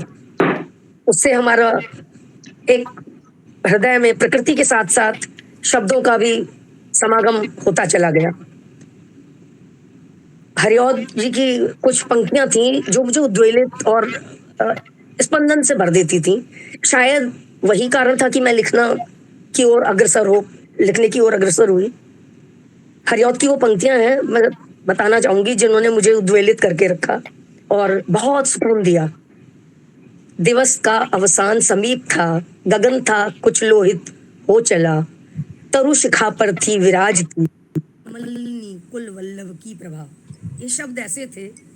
उससे हमारा एक हृदय में प्रकृति के साथ साथ शब्दों का भी समागम होता चला गया। हरिऔध जी की कुछ पंक्तियां थी जो मुझे उद्वेलित और स्पंदन से भर देती थी। शायद वही कारण था कि मैं लिखने की ओर अग्रसर हुई। हरिऔध की वो पंक्तियां हैं, मैं बताना चाहूंगी, जिन्होंने मुझे उद्वेलित करके रखा और बहुत सुकून दिया। दिवस का अवसान समीप था, गगन था कुछ लोहित हो चला, तरु शिखा पर थी विराजती मलिनी कुल वल्लभ की प्रभा। ये शब्द ऐसे थे,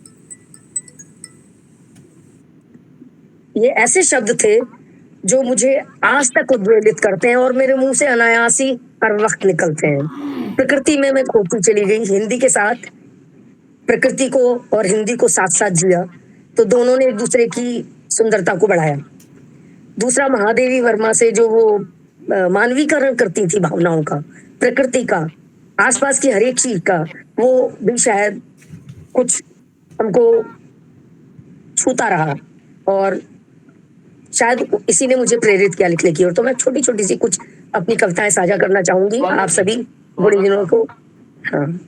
ये ऐसे शब्द थे जो मुझे आज तक उद्वेलित करते हैं और मेरे मुंह से अनायास ही हर वक्त निकलते हैं। प्रकृति में मैं खोती चली गई, हिंदी के साथ प्रकृति को और हिंदी को साथ साथ जिया, तो दोनों ने एक दूसरे की सुंदरता को बढ़ाया। दूसरा, महादेवी वर्मा से जो वो मानवीकरण करती थी भावनाओं का, प्रकृति का, आसपास की हर एक चीज का, वो भी शायद कुछ हमको छूता रहा और शायद इसी ने मुझे प्रेरित किया लिखने की ओर। तो मैं छोटी छोटी सी कुछ अपनी कविताएं साझा करना चाहूंगी आप सभी गुणीजनों को। हाँ,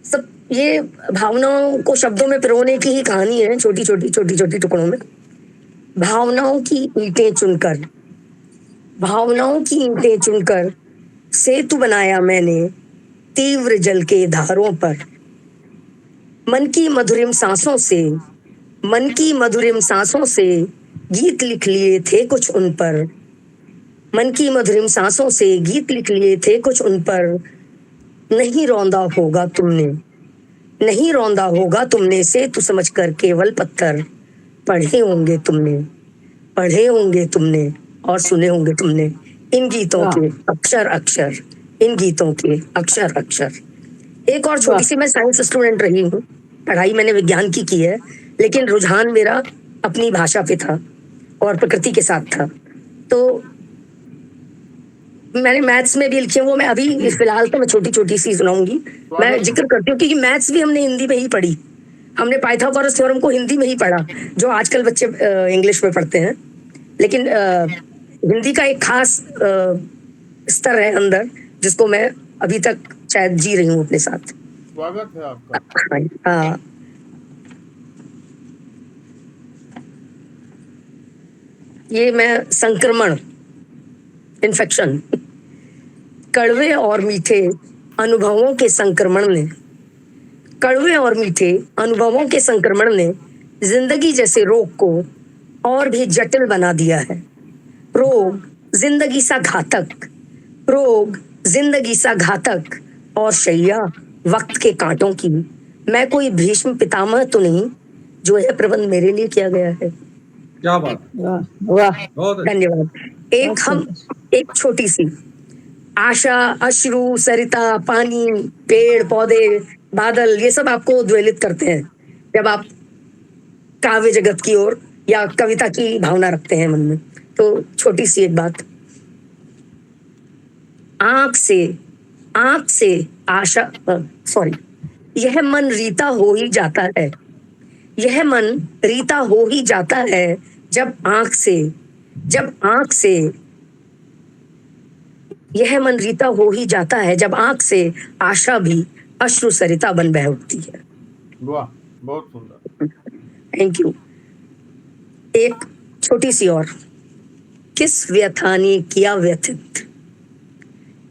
सब ये भावनाओं को शब्दों में पिरोने की ही कहानी है, छोटी छोटी टुकड़ों में। भावनाओं की ईंटें चुनकर, भावनाओं की ईंटें चुनकर सेतु बनाया मैंने तीव्र जल के धारों पर। मन की मधुरिम सांसों से, मन की मधुरिम सांसों से गीत लिख लिए थे कुछ उन पर। मन की मधुरिम सांसों से गीत लिख लिए थे कुछ उन पर। नहीं रौंदा होगा तुमने, नहीं रौंदा होगा तुमने सेतु समझकर केवल पत्थर। पढ़े होंगे तुमने, पढ़े होंगे तुमने और सुने होंगे तुमने इन गीतों के अक्षर अक्षर, इन गीतों के अक्षर अक्षर। एक और छोटी सी, मैं साइंस स्टूडेंट रही हूँ, पढ़ाई मैंने विज्ञान की है, लेकिन रुझान मेरा अपनी भाषा पे था और प्रकृति के साथ था। तो मैंने मैथ्स में भी लिखे, वो मैं अभी फिलहाल तो मैं छोटी छोटी सी सुनाऊंगी। मैं जिक्र करती हूँ क्योंकि मैथ्स भी हमने हिंदी में ही पढ़ी, हमने पाइथागोरस थ्योरम को हिंदी में ही पढ़ा, जो आजकल बच्चे इंग्लिश में पढ़ते हैं। लेकिन हिंदी का एक खास स्तर है अंदर, जिसको मैं अभी तक शायद जी रही हूँ अपने साथ। स्वागत है आपका। हाँ, ये मैं संक्रमण, इन्फेक्शन, कड़वे और मीठे अनुभवों के संक्रमण ने, कड़वे और मीठे अनुभवों के संक्रमण ने जिंदगी जैसे रोग को और भी जटिल बना दिया है। रोग जिंदगी सा घातक, रोग जिंदगी सा घातक और शैया वक्त के कांटों की। मैं कोई भीष्म पितामह तो नहीं जो यह प्रबंध मेरे लिए किया गया है। क्या बात, वाह, धन्यवाद। एक छोटी सी आशा, अश्रु, सरिता, पानी, पेड़ पौधे, बादल, ये सब आपको उद्वेलित करते हैं जब आप काव्य जगत की ओर या कविता की भावना रखते हैं मन में। तो छोटी सी एक बात, आंख से आशा, सॉरी, यह मन रीता हो ही जाता है, यह मन रीता हो ही जाता है जब आंख से, यह मन रीता हो ही जाता है जब आंख से आशा भी अश्रु सरिता बन बह उठती है। वाह, बहुत सुंदर, थैंक यू। एक छोटी सी और, किस व्यथा ने किया व्यथित,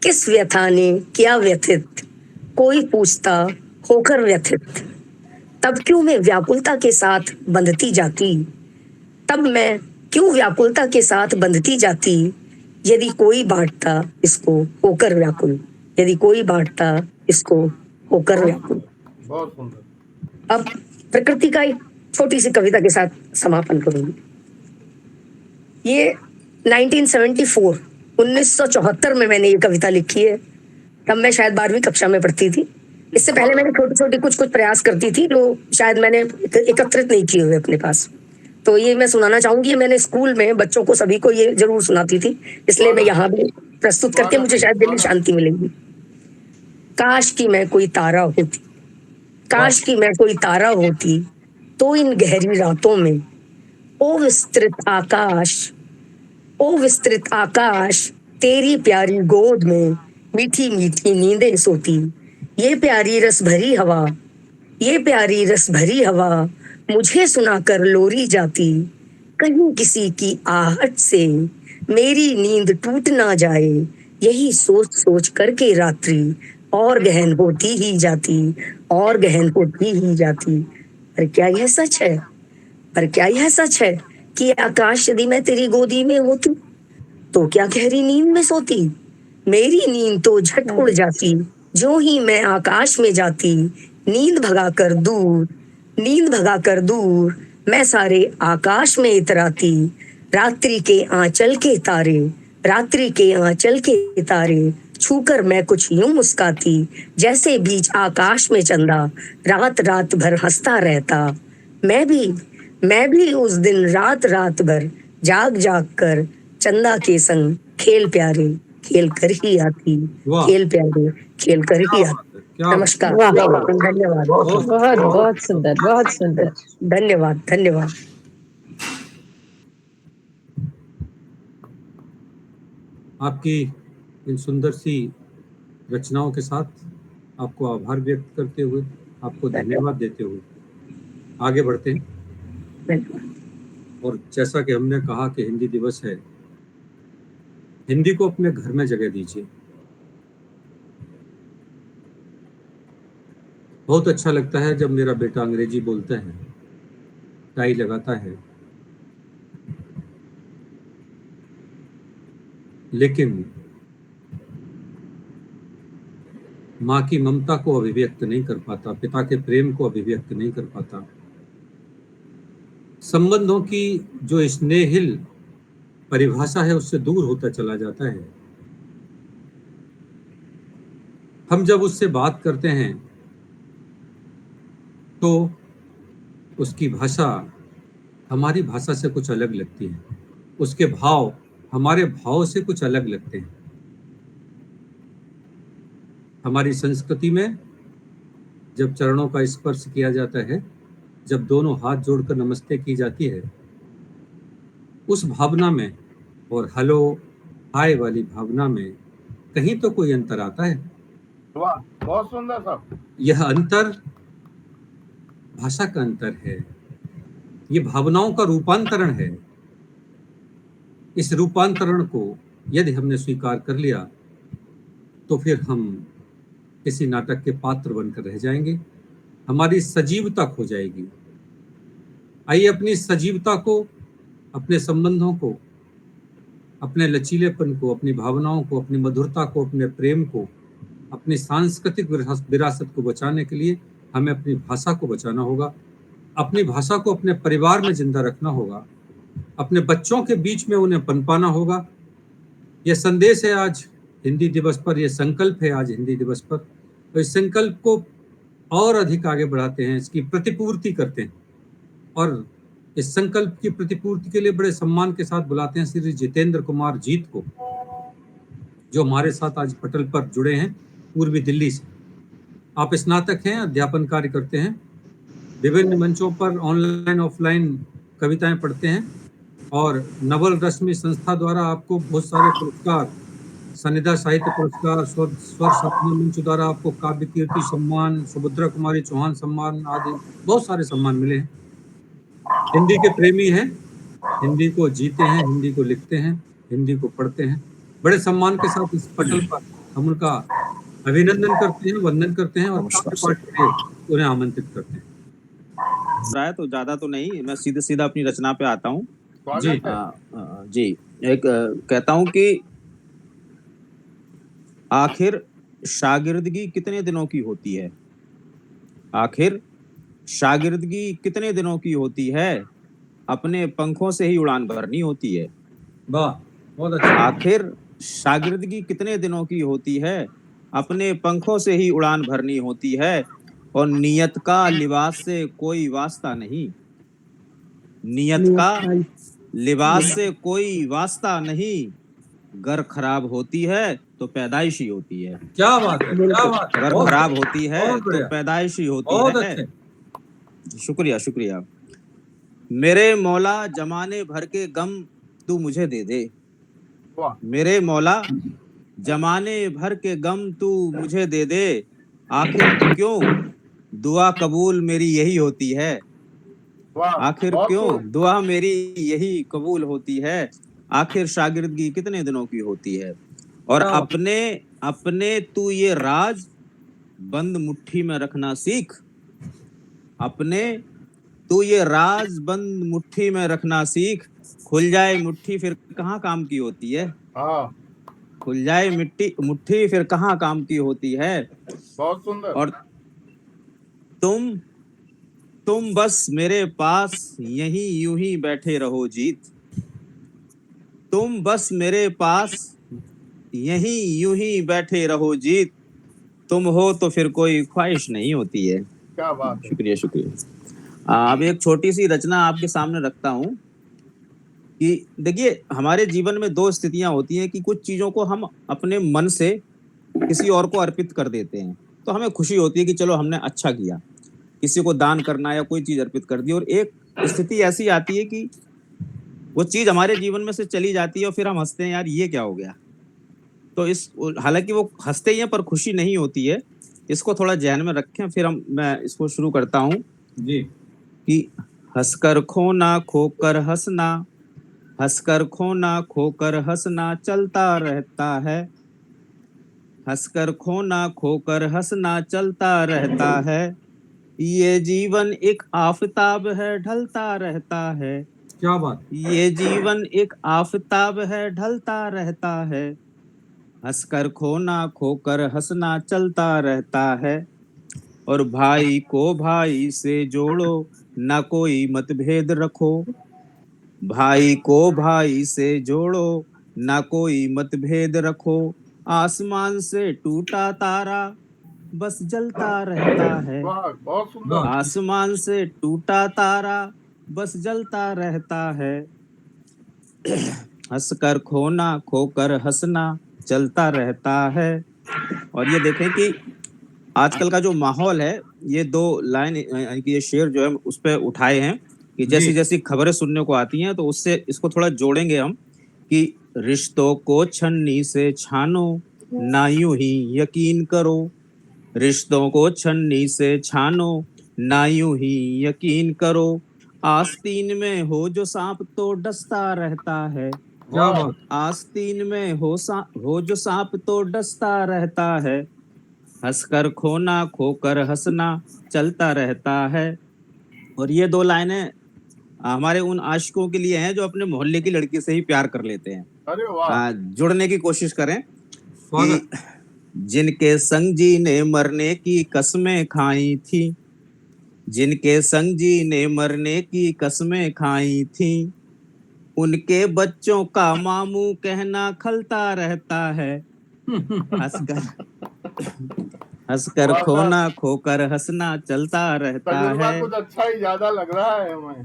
किस व्यथा ने किया व्यथित, कोई पूछता होकर व्यथित, तब क्यों मैं व्याकुलता के साथ बंधती जाती, तब मैं क्यों व्याकुलता के साथ बंधती जाती, यदि कोई बांटता इसको होकर व्याकुल, यदि कोई बांटता इसको होकर व्याकुल। बहुत सुंदर। अब प्रकृति का एक छोटी सी कविता के साथ समापन करूंगी। ये 1974 में मैंने ये कविता लिखी है, तब मैं शायद 12वीं कक्षा में पढ़ती थी। इससे पहले मैंने छोटी छोटी कुछ प्रयास करती थी जो शायद मैंने एकत्रित नहीं किए हुए अपने पास। तो ये मैं सुनाना चाहूंगी। मैंने स्कूल में बच्चों को सभी को ये जरूर सुनाती थी, इसलिए मैं यहाँ भी प्रस्तुत करके मुझे शायद दिल में शांति मिलेगी। काश की मैं कोई तारा होती, काश की मैं कोई तारा होती, तो इन गहरी रातों में ओ विस्तृत आकाश, ओ विस्तृत आकाश, तेरी प्यारी गोद में मीठी मीठी नींदें सोती। ये प्यारी रस भरी हवा, ये प्यारी रस भरी हवा मुझे सुनाकर लोरी जाती। कहीं किसी की आहट से मेरी नींद टूट ना जाए, यही सोच सोच करके रात्रि और गहन होती ही जाती, और गहन होती ही जाती। अरे क्या यह सच है? पर क्या यह सच है कि आकाश यदि मैं तेरी गोदी में होती तो क्या गहरी नींद में सोती? मेरी नींद तो झट उड़ जाती जो ही मैं आकाश में जाती। नींद भगा कर दूर मैं सारे आकाश में इतराती। रात्रि के आंचल के तारे छूकर मैं कुछ यूं मुस्काती। जैसे बीच आकाश में चंदा रात रात भर हंसता रहता। मैं भी उस दिन रात रात भर जाग जाग कर चंदा के संग खेल कर ही आती। वाह खेल प्यारे खेल कर ही आती। क्या नमस्कार, वाह धन्यवाद, बहुत बहुत सुंदर, बहुत सुंदर। धन्यवाद। आपकी इन सुंदर सी रचनाओं के साथ आपको आभार व्यक्त करते हुए, आपको धन्यवाद देते हुए आगे बढ़ते हैं। धन्यवाद। और जैसा कि हमने कहा कि हिंदी दिवस है, हिंदी को अपने घर में जगह दीजिए। बहुत अच्छा लगता है जब मेरा बेटा अंग्रेजी बोलता है, टाई लगाता है, लेकिन माँ की ममता को अभिव्यक्त नहीं कर पाता, पिता के प्रेम को अभिव्यक्त नहीं कर पाता। संबंधों की जो स्नेहिल परिभाषा है उससे दूर होता चला जाता है। हम जब उससे बात करते हैं तो उसकी भाषा हमारी भाषा से कुछ अलग लगती है, उसके भाव हमारे भाव से कुछ अलग लगते हैं। हमारी संस्कृति में जब चरणों का स्पर्श किया जाता है, जब दोनों हाथ जोड़कर नमस्ते की जाती है, उस भावना में और हेलो हाय वाली भावना में कहीं तो कोई अंतर आता है। वाह, बहुत सुंदर सर। यह अंतर भाषा का अंतर है, ये भावनाओं का रूपांतरण है। इस रूपांतरण को यदि हमने स्वीकार कर लिया तो फिर हम किसी नाटक के पात्र बनकर रह जाएंगे, हमारी सजीवता खो जाएगी। आइए अपनी सजीवता को, अपने संबंधों को, अपने लचीलेपन को, अपनी भावनाओं को, अपनी मधुरता को, अपने प्रेम को, अपनी सांस्कृतिक विरासत को बचाने के लिए हमें अपनी भाषा को बचाना होगा। अपनी भाषा को अपने परिवार में जिंदा रखना होगा, अपने बच्चों के बीच में उन्हें पनपाना होगा। यह संदेश है आज हिंदी दिवस पर, यह संकल्प है आज हिंदी दिवस पर। तो इस संकल्प को और अधिक आगे बढ़ाते हैं, इसकी प्रतिपूर्ति करते हैं और इस संकल्प की प्रतिपूर्ति के लिए बड़े सम्मान के साथ बुलाते हैं श्री जितेंद्र कुमार जीत को, जो हमारे साथ आज पटल पर जुड़े हैं पूर्वी दिल्ली से। आप स्नातक हैं, अध्यापन कार्य करते हैं, विभिन्न मंचों पर ऑनलाइन ऑफलाइन कविताएं पढ़ते हैं और नवल रश्मि संस्था द्वारा आपको बहुत सारे पुरस्कार, सनिधा साहित्य पुरस्कार, स्वर साधना मंच द्वारा आपको काव्य कीर्ति सम्मान, सुभद्रा कुमारी चौहान सम्मान आदि बहुत सारे सम्मान मिले हैं। हिंदी के प्रेमी हैं, हिंदी को जीते हैं, हिंदी को लिखते हैं, हिंदी को पढ़ते हैं। बड़े सम्मान के साथ इस पटल पर हम उनका अभिनंदन करते हैं, वंदन करते हैं और उन्हें आमंत्रित करते हैं। तो ज्यादा तो नहीं, मैं सीधा अपनी रचना पे आता हूँ। जी जी, एक कहता हूँ कि आखिर शागिर्दगी कितने दिनों की होती है? आखिर शागिर्दगी कितने दिनों की होती है? अपने पंखों से ही उड़ान भरनी होती है। वाह, बहुत अच्छा। आखिर शागिर्दगी कितने दिनों की होती है? अपने पंखों से ही उड़ान भरनी होती है और नियत का लिबास से कोई वास्ता नहीं। नियत का लिबास से कोई वास्ता नहीं। गर खराब होती है तो पैदाइशी होती है। क्या बात है, क्या बात है। गर खराब होती है तो पैदाइशी होती है। शुक्रिया। मेरे मौला जमाने भर के गम तू मुझे दे दे। मेरे मौला जमाने भर के गम तू मुझे दे दे। आखिर क्यों दुआ कबूल मेरी यही होती है। आखिर क्यों दुआ मेरी यही कबूल होती है। आखिर शागिर्दगी कितने दिनों की होती है। और अपने तू ये राज बंद मुट्ठी में रखना सीख। अपने तू ये राज बंद मुट्ठी में रखना सीख, खुल जाए मुट्ठी फिर कहाँ काम की होती है। हाँ, खुल जाए मुट्ठी फिर कहाँ काम की होती है। बहुत सुंदर। और तुम बस मेरे पास यहीं यूं ही बैठे रहो जीत, तुम बस मेरे पास यहीं यूं ही बैठे रहो जीत, तुम हो तो फिर कोई ख्वाहिश नहीं होती है। क्या बात है। शुक्रिया शुक्रिया। अब एक छोटी सी रचना आपके सामने रखता हूँ कि देखिए हमारे जीवन में दो स्थितियां होती हैं कि कुछ चीजों को हम अपने मन से किसी और को अर्पित कर देते हैं, तो हमें खुशी होती है कि चलो हमने अच्छा किया, किसी को दान करना या कोई चीज अर्पित कर दी। और एक स्थिति ऐसी आती है कि वो चीज हमारे जीवन में से चली जाती है और फिर हम हंसते हैं, यार ये क्या हो गया। तो हालांकि वो हंसते ही हैं पर खुशी नहीं होती है। इसको थोड़ा ध्यान में रखें, फिर मैं इसको शुरू करता हूँ जी। कि हंसकर खोना खोकर हंसना, हंसकर खोना खोकर हंसना चलता रहता है, हंसकर खोना खोकर हंसना चलता रहता है, ये जीवन एक आफताब है ढलता रहता है। क्या बात। ये जीवन एक आफताब है ढलता रहता है, हंसकर खोना खोकर हंसना चलता रहता है। और भाई को भाई से जोड़ो ना कोई मतभेद रखो, भाई को भाई से जोड़ो ना कोई मतभेद रखो, आसमान से टूटा तारा बस जलता रहता है, वाह, बहुत सुंदर। आसमान से टूटा तारा बस जलता रहता है, हंसकर खोना खोकर हंसना चलता रहता है। और ये देखें कि आजकल का जो माहौल है, ये दो लाइन यानी कि ये शेर जो है उस पे उठाए हैं कि जैसी जैसी खबरें सुनने को आती हैं तो उससे इसको थोड़ा जोड़ेंगे हम कि रिश्तों को छन्नी से छानो ना यूं ही यकीन करो, रिश्तों को छन्नी से छानो ना यूं ही यकीन करो, आस्तीन में हो जो सांप तो डसता रहता है, आस्तीन में हो जो सांप तो डसता रहता है, हंसकर खोना खोकर हंसना चलता रहता है। और ये दो लाइनें हमारे उन आशिकों के लिए हैं जो अपने मोहल्ले की लड़की से ही प्यार कर लेते हैं। अरे वाह। जुड़ने की कोशिश करें कि जिनके संग जी ने मरने की कसमें खाई थी, जिनके संग जी ने मरने की कसमें खाई थी, उनके बच्चों का मामू कहना खलता रहता है, हंसकर खोना खोकर हंसना चलता रहता है। कुछ अच्छा ही ज्यादा लग रहा है हमें।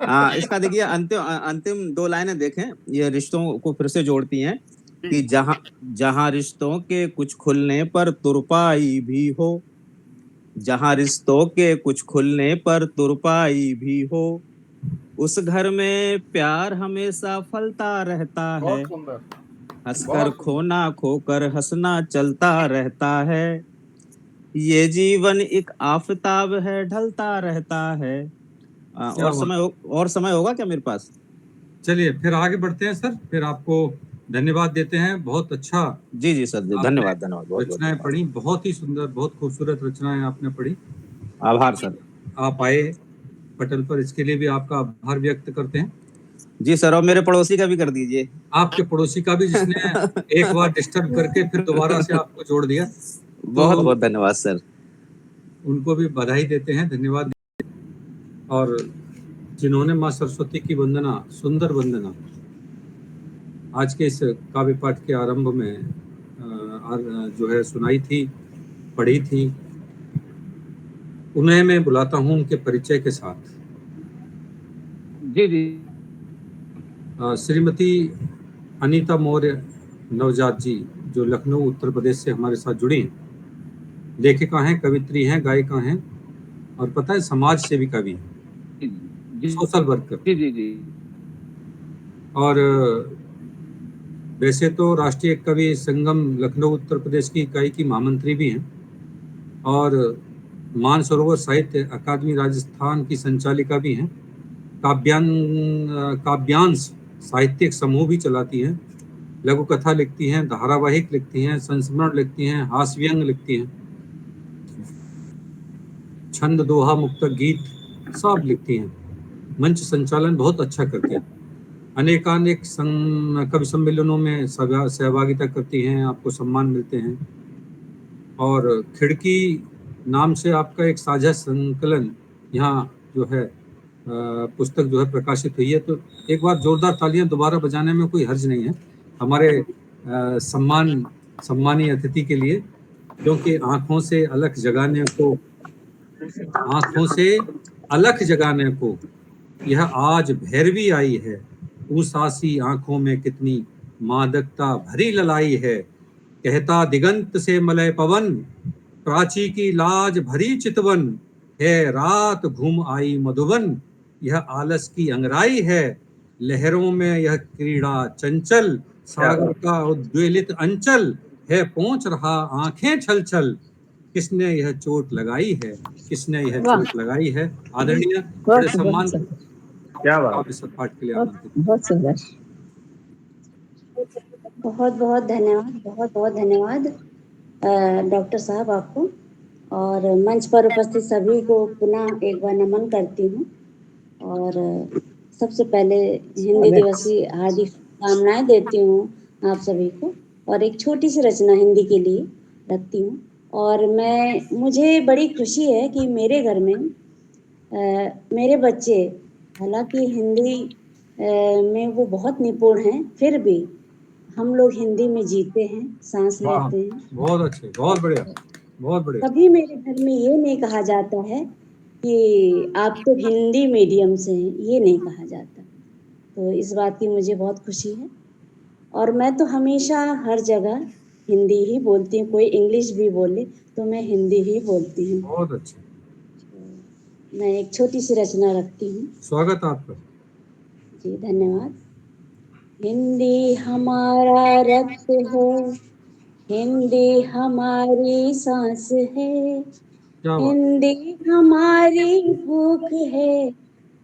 हाँ, इसका देखिए अंतिम दो लाइनें देखें, ये रिश्तों को फिर से जोड़ती हैं कि जहां रिश्तों के कुछ खुलने पर तुरपाई भी हो, जहां रिश्तों के कुछ खुलने पर तुरपाई भी हो, उस घर में प्यार हमेशा फलता रहता है, हंसकर खोना खोकर हंसना चलता रहता है, ये जीवन एक आफताब है ढलता रहता है। और समय होगा क्या मेरे पास? चलिए फिर आगे बढ़ते हैं सर, फिर आपको धन्यवाद देते हैं। बहुत अच्छा। जी सर, धन्यवाद। रचनाएं पढ़ी, बहुत ही सुंदर, बहुत खूबसूरत रचनाएं आपने पढ़ी। आभार सर। आप आए पटल पर, इसके लिए भी आपका आभार व्यक्त करते हैं। जी सर, और मेरे पड़ोसी का भी कर दीजिए। आपके पड़ोसी का भी, जिसने एक बार डिस्टर्ब करके फिर दोबारा से आपको जोड़ दिया। बहुत बहुत धन्यवाद सर। उनको भी बधाई देते हैं, धन्यवाद। और जिन्होंने माँ सरस्वती की वंदना, सुंदर वंदना, आज के इस काव्य पाठ के आरंभ में जो है सुनाई थी, पढ़ी थी, उन्हें मैं बुलाता हूं उनके परिचय के साथ। जी। श्रीमती अनीता मौर्य नवजात जी, जो लखनऊ उत्तर प्रदेश से हमारे साथ जुड़ी हैं, लेखिका हैं, कवित्री हैं, गायिका हैं, और पता है समाज सेविका भी हैं, सोशल वर्कर। जी। और वैसे तो राष्ट्रीय कवि संगम लखनऊ उत्तर प्रदेश की इकाई की महामंत्री भी हैं, और मानसरोवर साहित्य अकादमी राजस्थान की संचालिका भी हैं, काव्यांश साहित्यिक समूह भी चलाती हैं, लघु कथा लिखती हैं, धारावाहिक लिखती हैं, संस्मरण लिखती हैं, हास्य व्यंग लिखती हैं, छंद दोहा मुक्तक गीत सब लिखती हैं, मंच संचालन बहुत अच्छा करती हैं, अनेकानेक कवि सम्मेलनों में सहभागिता करती हैं, आपको सम्मान मिलते हैं। और खिड़की नाम से आपका एक साझा संकलन यहाँ जो है पुस्तक जो है प्रकाशित हुई है, तो एक बार जोरदार तालियां दोबारा बजाने में कोई हर्ज नहीं है हमारे सम्मानीय अतिथि के लिए, क्योंकि आंखों से अलख जगाने को यह आज भैरवी आई है, उसासी आंखों में कितनी मादकता भरी ललाई है, कहता दिगंत से मलय पवन, प्राची की लाज भरी चितवन है, रात घूम आई मधुबन, यह आलस की अंगराई है, लहरों में यह क्रीड़ा चंचल, सागर का उद्वेलित अंचल है, पहुंच रहा आंखें छल छल, किसने यह चोट लगाई है, किसने यह चोट लगाई है। आदरणीय बड़े सम्मान क्या बात, इस पाठ के लिए आमंत्रित। बहुत सुंदर। बहुत बहुत धन्यवाद, बहुत बहुत धन्यवाद डॉक्टर साहब आपको, और मंच पर उपस्थित सभी को पुनः एक बार नमन करती हूँ। और सबसे पहले हिंदी दिवस की हार्दिक शुभकामनाएं देती हूँ आप सभी को, और एक छोटी सी रचना हिंदी के लिए रखती हूँ। और मुझे बड़ी खुशी है कि मेरे घर में मेरे बच्चे, हालांकि हिंदी में वो बहुत निपुण हैं, फिर भी हम लोग हिंदी में जीते हैं, सांस लेते हैं। बहुत अच्छे, बहुत बढ़िया, बहुत बढ़िया। कभी मेरे घर में ये नहीं कहा जाता है कि आप तो हिंदी मीडियम से हैं, ये नहीं कहा जाता। तो इस बात की मुझे बहुत खुशी है, और मैं तो हमेशा हर जगह हिंदी ही बोलती हूँ। कोई इंग्लिश भी बोले तो मैं हिंदी ही बोलती हूँ। बहुत अच्छे। मैं एक छोटी सी रचना रखती हूँ। स्वागत आपका जी, धन्यवाद। हिंदी हमारा रक्त है, हिंदी हमारी सांस है, हिंदी हमारी भूख है,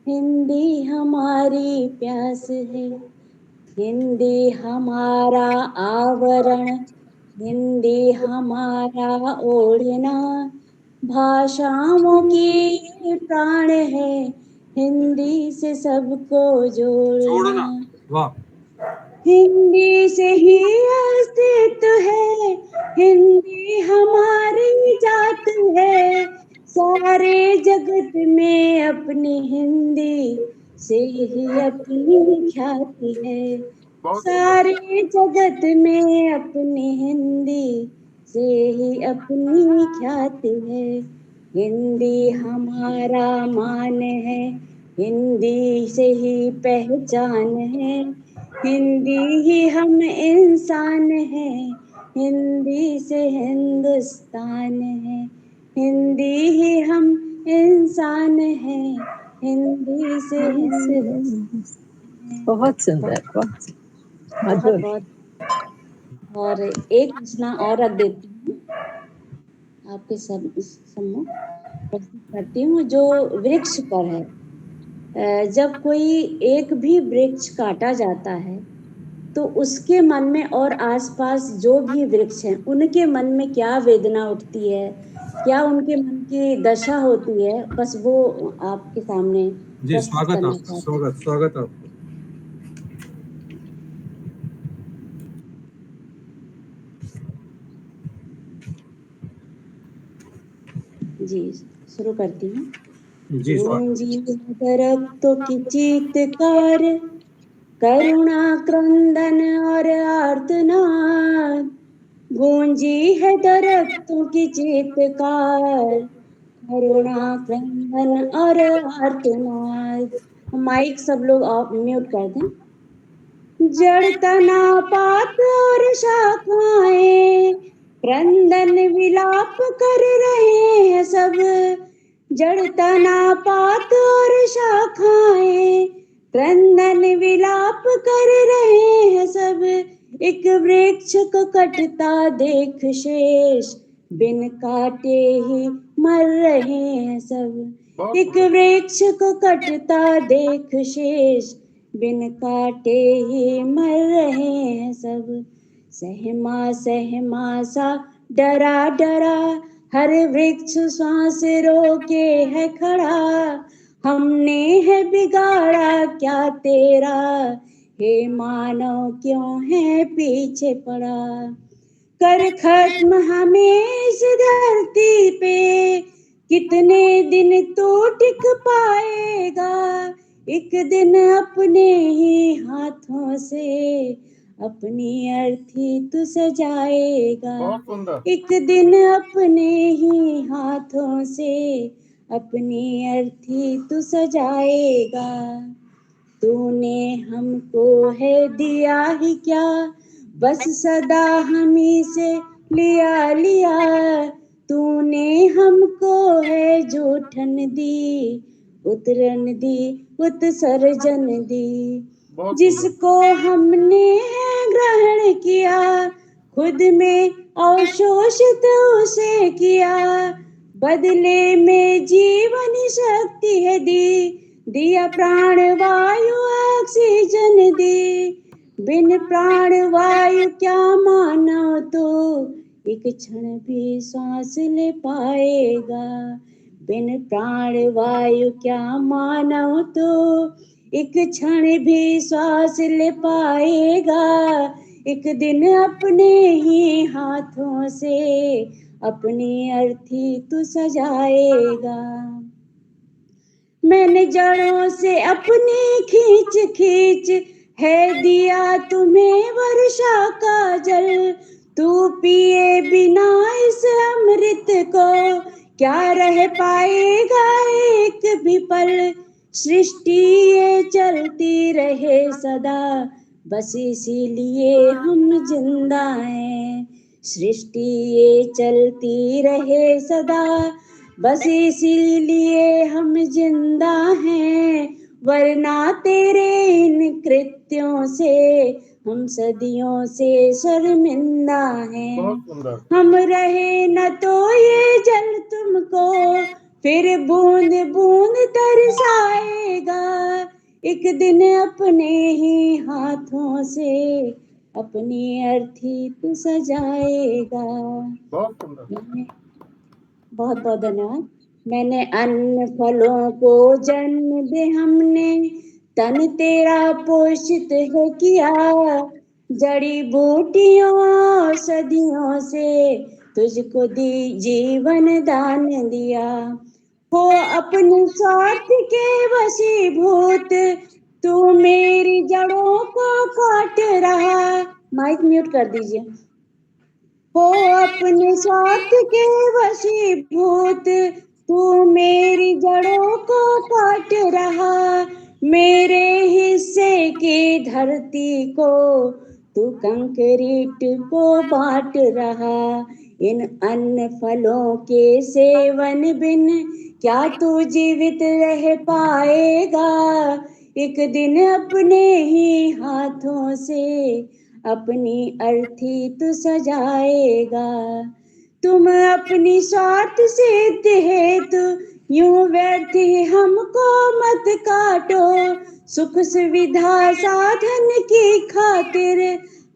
हिंदी हमारी प्यास है, हिंदी हमारा आवरण, हिंदी हमारा ओढ़ना, भाषाओं की प्राण है, हिंदी से सबको जोड़ना। वाह। हिंदी से ही अस्तित्व है, हिंदी हमारी जात है, सारे जगत में अपनी हिंदी से ही अपनी ख्याति है, सारे जगत में अपनी हिंदी से ही अपनी ख्याति है, हिंदी हमारा मान है, हिंदी से ही पहचान है, हिंदी ही हम इंसान हैं, हिंदी से हिंदुस्तान है, हिंदी ही हम इंसान हैं, हिंदी से बहुत सुंदर, बहुत बहुत। और एक रचना और रख देती हूँ आपके सम्मुख प्रस्तुत करती हूँ, जो वृक्ष पर है। जब कोई एक भी वृक्ष काटा जाता है तो उसके मन में और आसपास जो भी वृक्ष हैं उनके मन में क्या वेदना उठती है, क्या उनके मन की दशा होती है, बस वो आपके सामने प्रस्तुत करना चाहती हूँ। स्वागत आपको। जी, शुरू करती हूँ। गूंजी दरख्तों की चीत्कार, करुणा क्रंदन और आर्तनाद, गूंजी है दरख्तों की चीत्कार, करुणा क्रंदन और आर्तनाद। माइक सब लोग आप म्यूट कर दें। जड़ तना पात और शाखाएं क्रंदन विलाप कर रहे हैं सब, जड़ तना पात और शाखाएं क्रंदन विलाप कर रहे हैं सब, एक वृक्ष को कटता देख शेष बिन काटे ही मर रहे हैं सब, एक वृक्ष को कटता देख शेष बिन काटे ही मर रहे हैं सब, सहमा सहमा सा डरा डरा हर वृक्ष श्वास रोके है खड़ा, हमने है बिगाड़ा क्या तेरा, हे मानव क्यों है पीछे पड़ा। कर खत्म हमें इस धरती पे, कितने दिन तू टिक पाएगा। एक दिन अपने ही हाथों से अपनी अर्थी तू सजाएगा। बहुत सुंदर। एक दिन अपने ही हाथों से अपनी अर्थी तू सजाएगा। तूने हमको है दिया ही क्या, बस सदा हमी से लिया लिया। तूने हमको है जूठन दी, उतरन दी, उत्सर्जन दी। बहुत सुंदर। जिसको हमने है ग्रहण किया, खुद में अवशोषित उसे किया। बदले में जीवन शक्ति है दी, दिया प्राण वायु ऑक्सीजन दी। बिन प्राण वायु क्या मानव तो एक क्षण भी सांस ले पाएगा। बिन प्राण वायु क्या मानव तो एक क्षण भी श्वास ले पाएगा। एक दिन अपने ही हाथों से अपनी अर्थी तू सजाएगा। मैंने जड़ों से अपनी खींच खींच है दिया तुम्हें वर्षा का जल। तू पिए बिना इस अमृत को क्या रह पाएगा एक भी पल। सृष्टि ये चलती रहे सदा, बस इसीलिए हम जिंदा हैं। सृष्टि ये चलती रहे सदा, बस इसीलिए हम जिंदा हैं। वरना तेरे इन कृत्यों से हम सदियों से शर्मिंदा हैं। बहुत सुंदर। हम रहे न तो ये जल तुमको फिर बूंद बूंद तरसाएगा। एक दिन अपने ही हाथों से अपनी अर्थी तू सजाएगा। बहुत सुंदर। बहुत बहुत धन्यवाद। मैंने अन्न फलों को जन्म दे हमने, तन तेरा पोषित है किया। जड़ी बूटियों औषधियों से तुझको दी जीवन दान दिया। हो अपने स्वार्थ के वशीभूत, तू मेरी जड़ों को काट रहा। माइक म्यूट कर दीजिए। हो अपने स्वार्थ के वशीभूत, तू मेरी जड़ों को काट रहा। मेरे हिस्से की धरती को तू कंक्रीट को बांट रहा। इन अन्न फलों के सेवन बिन क्या तू जीवित रह पाएगा। एक दिन अपने ही हाथों से अपनी अर्थी तू सजाएगा। तुम अपनी स्वार्थ सिद्ध हेतु यूं व्यर्थ ही हमको मत काटो। सुख सुविधा साधन की खातिर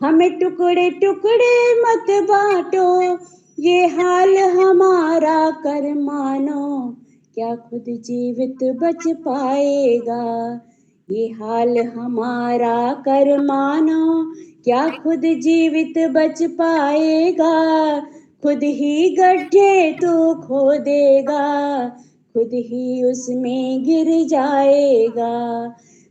हमें टुकड़े टुकड़े मत बांटो। ये हाल हमारा कर मानो, क्या खुद जीवित बच पाएगा। ये हाल हमारा कर मानो, क्या खुद जीवित बच पाएगा। खुद ही गड्ढे तू खोदेगा, खुद ही उसमें गिर जाएगा।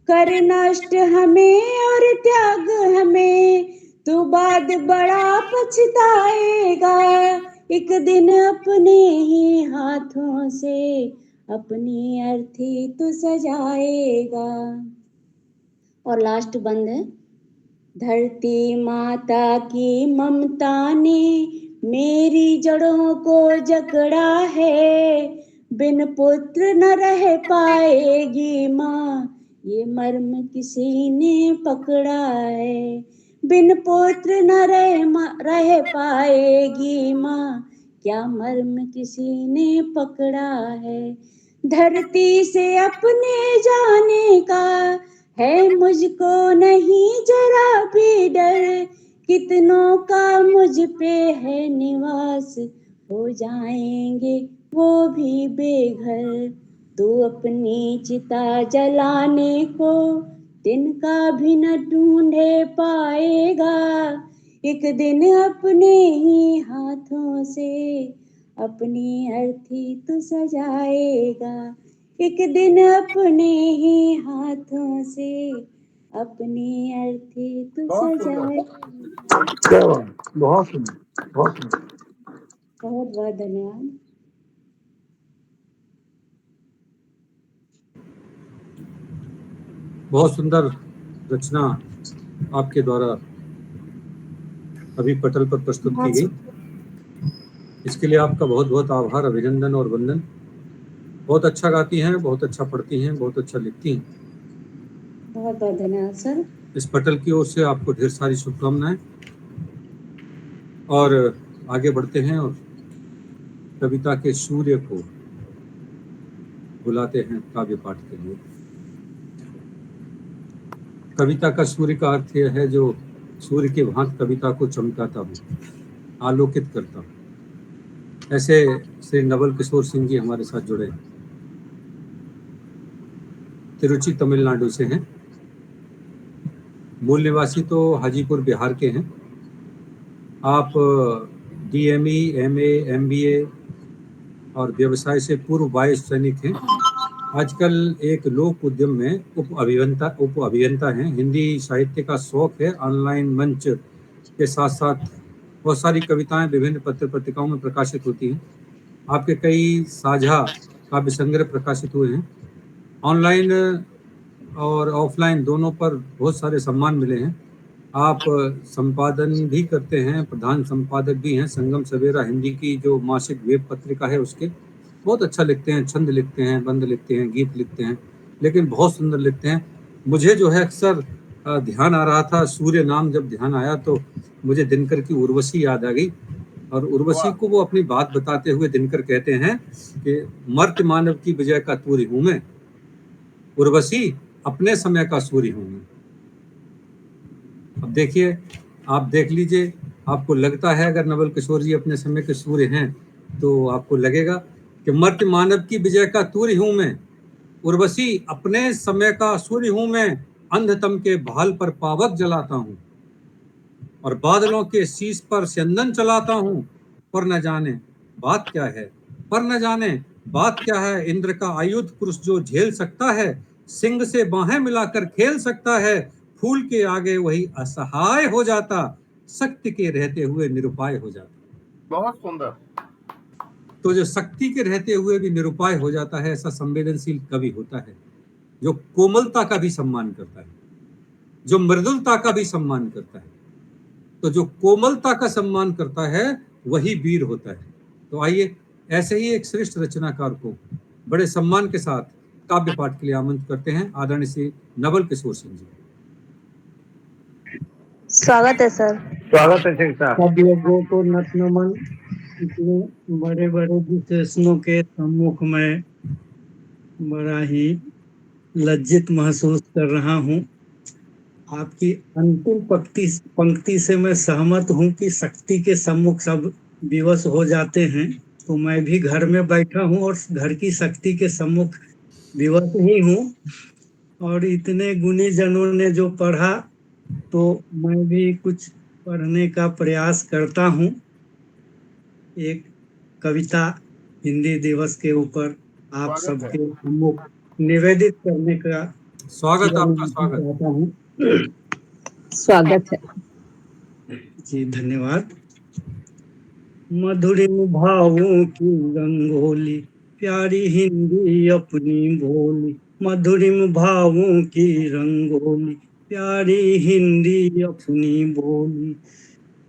कर नष्ट हमें और त्याग हमें, तू बाद बड़ा पछताएगा। एक दिन अपने ही हाथों से अपनी अर्थी तू सजाएगा। और लास्ट बंद है। धरती माता की ममता ने मेरी जड़ों को जकड़ा है। बिन पुत्र न रह पाएगी माँ, ये मर्म किसी ने पकड़ा है। बिन पुत्र न रह पाएगी माँ, क्या मर्म किसी ने पकड़ा है। धरती से अपने जाने का है मुझको नहीं जरा भी डर। कितनों का मुझ पे है निवास, हो जाएंगे वो भी बेघर। तू अपनी चिता जलाने को तिनका भी न ढूंढे पाएगा, एक दिन अपने ही हाथों से अपनी अर्थी तू सजाएगा, एक दिन अपने ही हाथों से अपनी अर्थी तू बहुत सुंदर। सजाएगा। क्या बात, बहुत सुंदर, बहुत सुंदर। बहुत बहुत धन्यवाद। बहुत सुंदर रचना आपके द्वारा अभी पटल पर प्रस्तुत की गई। इसके लिए आपका बहुत बहुत आभार, अभिनंदन और वंदन। बहुत अच्छा गाती हैं, बहुत अच्छा पढ़ती हैं, बहुत अच्छा लिखती हैं। बहुत बहुत धन्यवाद सर। इस पटल की ओर से आपको ढेर सारी शुभकामनाएं। और आगे बढ़ते हैं और कविता के सूर्य को बुलाते हैं काव्य पाठ के लिए। कविता का सूर्य का अर्थ यह है जो सूर्य के भांति कविता को चमकाता हो, आलोकित करता हो। ऐसे श्री नवल किशोर सिंह जी हमारे साथ जुड़े हैं। तिरुचि तमिलनाडु से हैं। मूल निवासी तो हाजीपुर बिहार के हैं। आप DME, MA, MBA और व्यवसाय से पूर्व वायु सैनिक हैं। आजकल एक लोक उद्यम में उप अभियंता हैं। हिंदी साहित्य का शौक है। ऑनलाइन मंच के साथ साथ बहुत सारी कविताएं विभिन्न पत्र पत्रिकाओं में प्रकाशित होती हैं। आपके कई साझा काव्य संग्रह प्रकाशित हुए हैं। ऑनलाइन और ऑफलाइन दोनों पर बहुत सारे सम्मान मिले हैं। आप संपादन भी करते हैं, प्रधान संपादक भी हैं संगम सवेरा हिंदी की जो मासिक वेब पत्रिका है उसके। बहुत अच्छा लिखते हैं, छंद लिखते हैं, बंद लिखते हैं, गीत लिखते हैं, लेकिन बहुत सुंदर लिखते हैं। मुझे जो है अक्सर ध्यान आ रहा था, सूर्य नाम जब ध्यान आया तो मुझे दिनकर की उर्वशी याद आ गई। और उर्वशी को वो अपनी बात बताते हुए दिनकर कहते हैं कि मर्त्य मानव की विजय का तूर्य हूं मैं, उर्वशी अपने समय का सूर्य हूं मैं। अब देखिए, आप देख लीजिए, आपको लगता है अगर नवल किशोर जी अपने समय के सूर्य हैं तो आपको लगेगा कि मर्त्य मानव की विजय का तूर्य हूं मैं, उर्वशी अपने समय का सूर्य हूं मैं, अंधतम के भाल पर पावक जलाता हूं और बादलों के शीश पर चंदन चलाता हूं। पर न जाने बात क्या है, पर न जाने बात क्या है, इंद्र का आयुध पुरुष जो झेल सकता है, सिंह से बाहें मिलाकर खेल सकता है, फूल के आगे वही असहाय हो जाता, शक्ति के रहते हुए निरुपाय हो जाता। बहुत सुंदर। तो जो शक्ति के रहते हुए भी निरुपाय हो जाता है, ऐसा संवेदनशील कवि होता है जो कोमलता का भी सम्मान करता है, जो मृदुलता का भी सम्मान करता है। तो जो कोमलता का सम्मान करता है वही वीर होता है। तो आइए ऐसे ही एक श्रेष्ठ रचनाकार को बड़े सम्मान के साथ काव्य पाठ के लिए आमंत्रित करते हैं आदरणीय श्री नवल किशोर सिंह जी। स्वागत है सर। स्वागत है शेख साहब। सब लोगों को नतनमन। इतने बड़े बड़े विशेषणों के सम्मुख में बड़ा ही लज्जित महसूस कर रहा हूँ। आपकी अंतिम पंक्ति से मैं सहमत हूँ कि शक्ति के सम्मुख सब विवश हो जाते हैं। तो मैं भी घर में बैठा हूँ और घर की शक्ति के सम्मुख विवश ही हूँ। और इतने गुणी जनों ने जो पढ़ा तो मैं भी कुछ पढ़ने का प्रयास करता हूँ। एक कविता हिंदी दिवस के ऊपर आप सबके सम्मुख निवेदित करने का स्वागत, आपका स्वागत। चाहता हूँ। स्वागत है जी, धन्यवाद। मधुरिम भावों की रंगोली, प्यारी हिंदी अपनी बोली, मधुरिम भावों की रंगोली, प्यारी हिंदी अपनी बोली,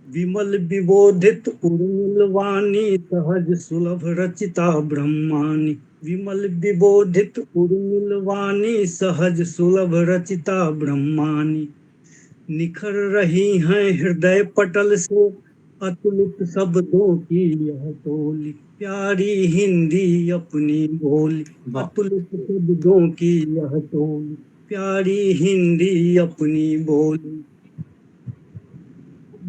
विमल विबोधित उर्मिल वाणी, सहज सुलभ रचिता ब्रह्मानी, विमल विबोधित उर्मिल वाणी, सहज सुलभ रचिता ब्रह्मानी, निखर रही हैं हृदय पटल से अतुलित शब्दों की यह टोली, प्यारी हिंदी अपनी बोली, अतुलित शब्दों की यह टोली, प्यारी हिंदी अपनी बोली।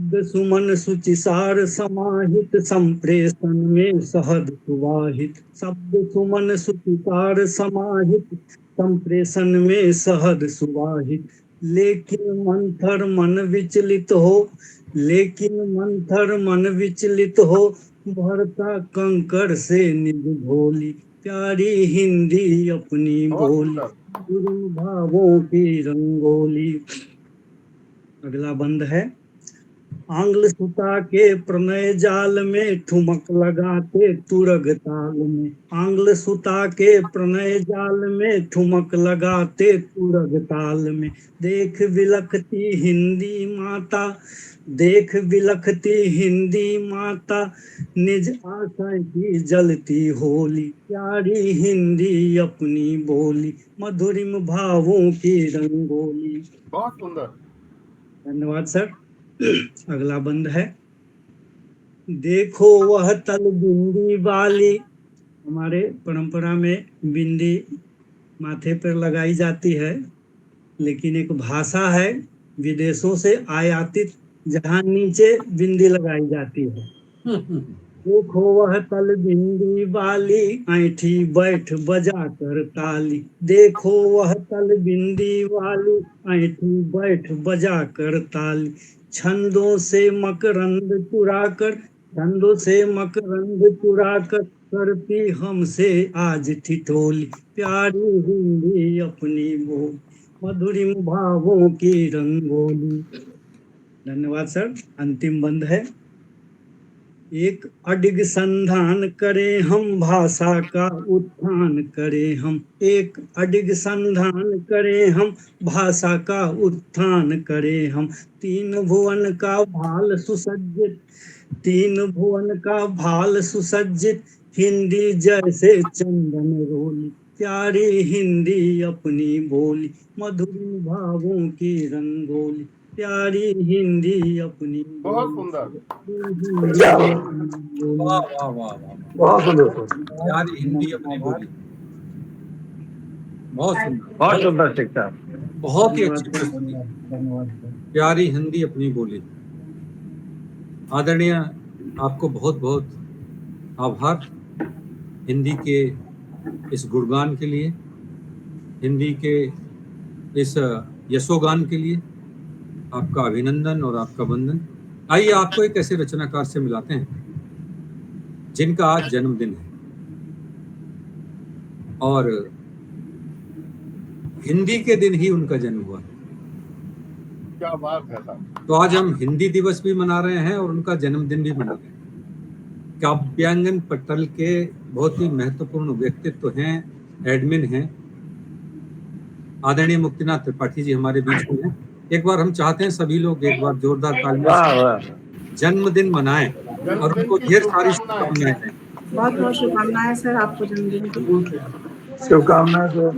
शब्द सुमन सुचिसार समाहित संप्रेषण में सहद सुवाहित। शब्द सुमन सुचिसार समाहित संप्रेषण में सहद सुवाहित। लेकिन मंथर मन विचलित हो, लेकिन मंथर मन विचलित हो, भरता कंकर से निज भोली। प्यारी हिंदी अपनी बोली, गुरु भावों की रंगोली। अगला बंद है। आंग्ल सुता के प्रणय जाल में ठुमक लगाते तुरग ताल में। आंग्ल सुता के प्रणय जाल में ठुमक लगाते तुरग ताल में। देख बिलखती हिंदी माता, देख बिलखती हिंदी माता, निज आशा की जलती होली। प्यारी हिंदी अपनी बोली, मधुरिम भावों की रंगोली। बहुत सुंदर। धन्यवाद सर। अगला बंद है। देखो वह तल बिंदी वाली। हमारे परंपरा में बिंदी माथे पर लगाई जाती है, लेकिन एक भाषा है विदेशों से आयातित जहां नीचे बिंदी लगाई जाती है। देखो वह तल बिंदी वाली, ऐठी बैठ बजा कर ताली। देखो वह तल बिंदी वाली, ऐठी बैठ बजा कर ताली। छंदों से मकरंद चुरा कर, छंदों से मकरंद चुरा कर, करती हमसे आज ठिठोली। प्यारी हिंदी अपनी बोली, मधुरिम भावों की रंगोली। धन्यवाद सर। अंतिम बंद है। एक अडिग संधान करें हम, भाषा का उत्थान करें हम। एक अडिग संधान करें हम, भाषा का उत्थान करें हम। तीन भुवन का भाल सुसज्जित, तीन भुवन का भाल सुसज्जित, हिंदी जैसे चंदन रोली। प्यारी हिंदी अपनी बोली, मधुर भावों की रंगोली। प्यारी हिंदी अपनी बहुत सुंदर। वाह वाह वाह वाह, बहुत सुंदर सर, प्यारी हिंदी अपनी बोली। बहुत सुंदर, बहुत सुंदर शिक्षा। बहुत ही अच्छी प्रस्तुति। धन्यवाद। प्यारी हिंदी अपनी बोली। आदरणीय, आपको बहुत बहुत आभार हिंदी के इस गुणगान के लिए, हिंदी के इस यशोगान के लिए आपका अभिनंदन और आपका वंदन। आइए आपको एक ऐसे रचनाकार से मिलाते हैं जिनका आज जन्मदिन है और हिंदी के दिन ही उनका जन्म हुआ। क्या बात है साहब। तो आज हम हिंदी दिवस भी मना रहे हैं और उनका जन्मदिन भी मना रहे हैं। काव्यांगन पटल के बहुत ही महत्वपूर्ण व्यक्तित्व हैं, एडमिन हैं, आदरणीय मुक्तिनाथ त्रिपाठी जी हमारे बीच में हैं। एक बार हम चाहते हैं सभी लोग एक बार जोरदार तालियों से जन्मदिन मनाएं और उनको ढेर सारी शुभकामनाएं दें। बहुत बहुत शुभकामनाएं सर आपको जन्मदिन की। शुभकामनाएं सर,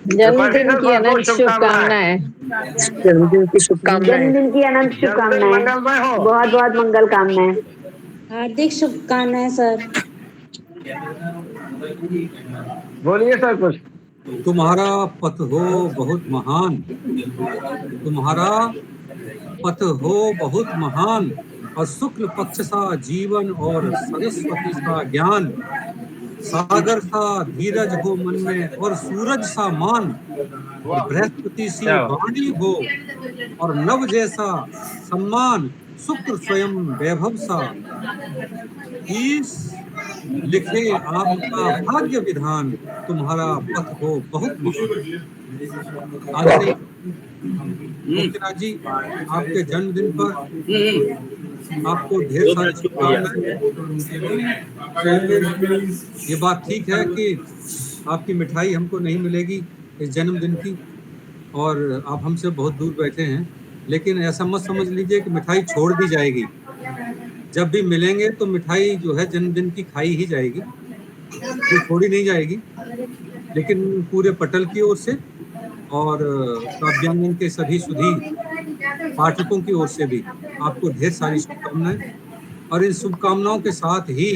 जन्मदिन की अनंत शुभकामनाएं। जन्मदिन की शुभकामनाएं। जन्मदिन की अनंत शुभकामनाएं, बहुत बहुत मंगल कामनाएं। हार्दिक शुभकामनाएं सर। बोलिए सर कुछ। तुम्हारा पथ हो बहुत महान, तुम्हारा पथ हो बहुत महान, और शुक्ल पक्ष सा जीवन और सरस्वती सा ज्ञान, सागर सा धीरज हो मन में और सूरज सा मान, बृहस्पति सी वाणी हो और नव जैसा सम्मान, शुक्र स्वयं वैभव सा, ईश लिखे आपका भाग्य विधान, तुम्हारा पथ हो बहुत महान। मुक्तिनाथ जी, आपके जन्मदिन पर आपको ढेर सारी शुभकामनाएं। ये बात ठीक है कि आपकी मिठाई हमको नहीं मिलेगी इस जन्मदिन की, और आप हमसे बहुत दूर बैठे हैं, लेकिन ऐसा मत समझ लीजिए कि मिठाई छोड़ दी जाएगी। जब भी मिलेंगे तो मिठाई जो है जन्मदिन की खाई ही जाएगी, तो छोड़ी नहीं जाएगी। लेकिन पूरे पटल की ओर से और काव्यांगन के सभी सुधी पाठकों की ओर से भी आपको ढेर सारी शुभकामनाएं, और इन शुभकामनाओं के साथ ही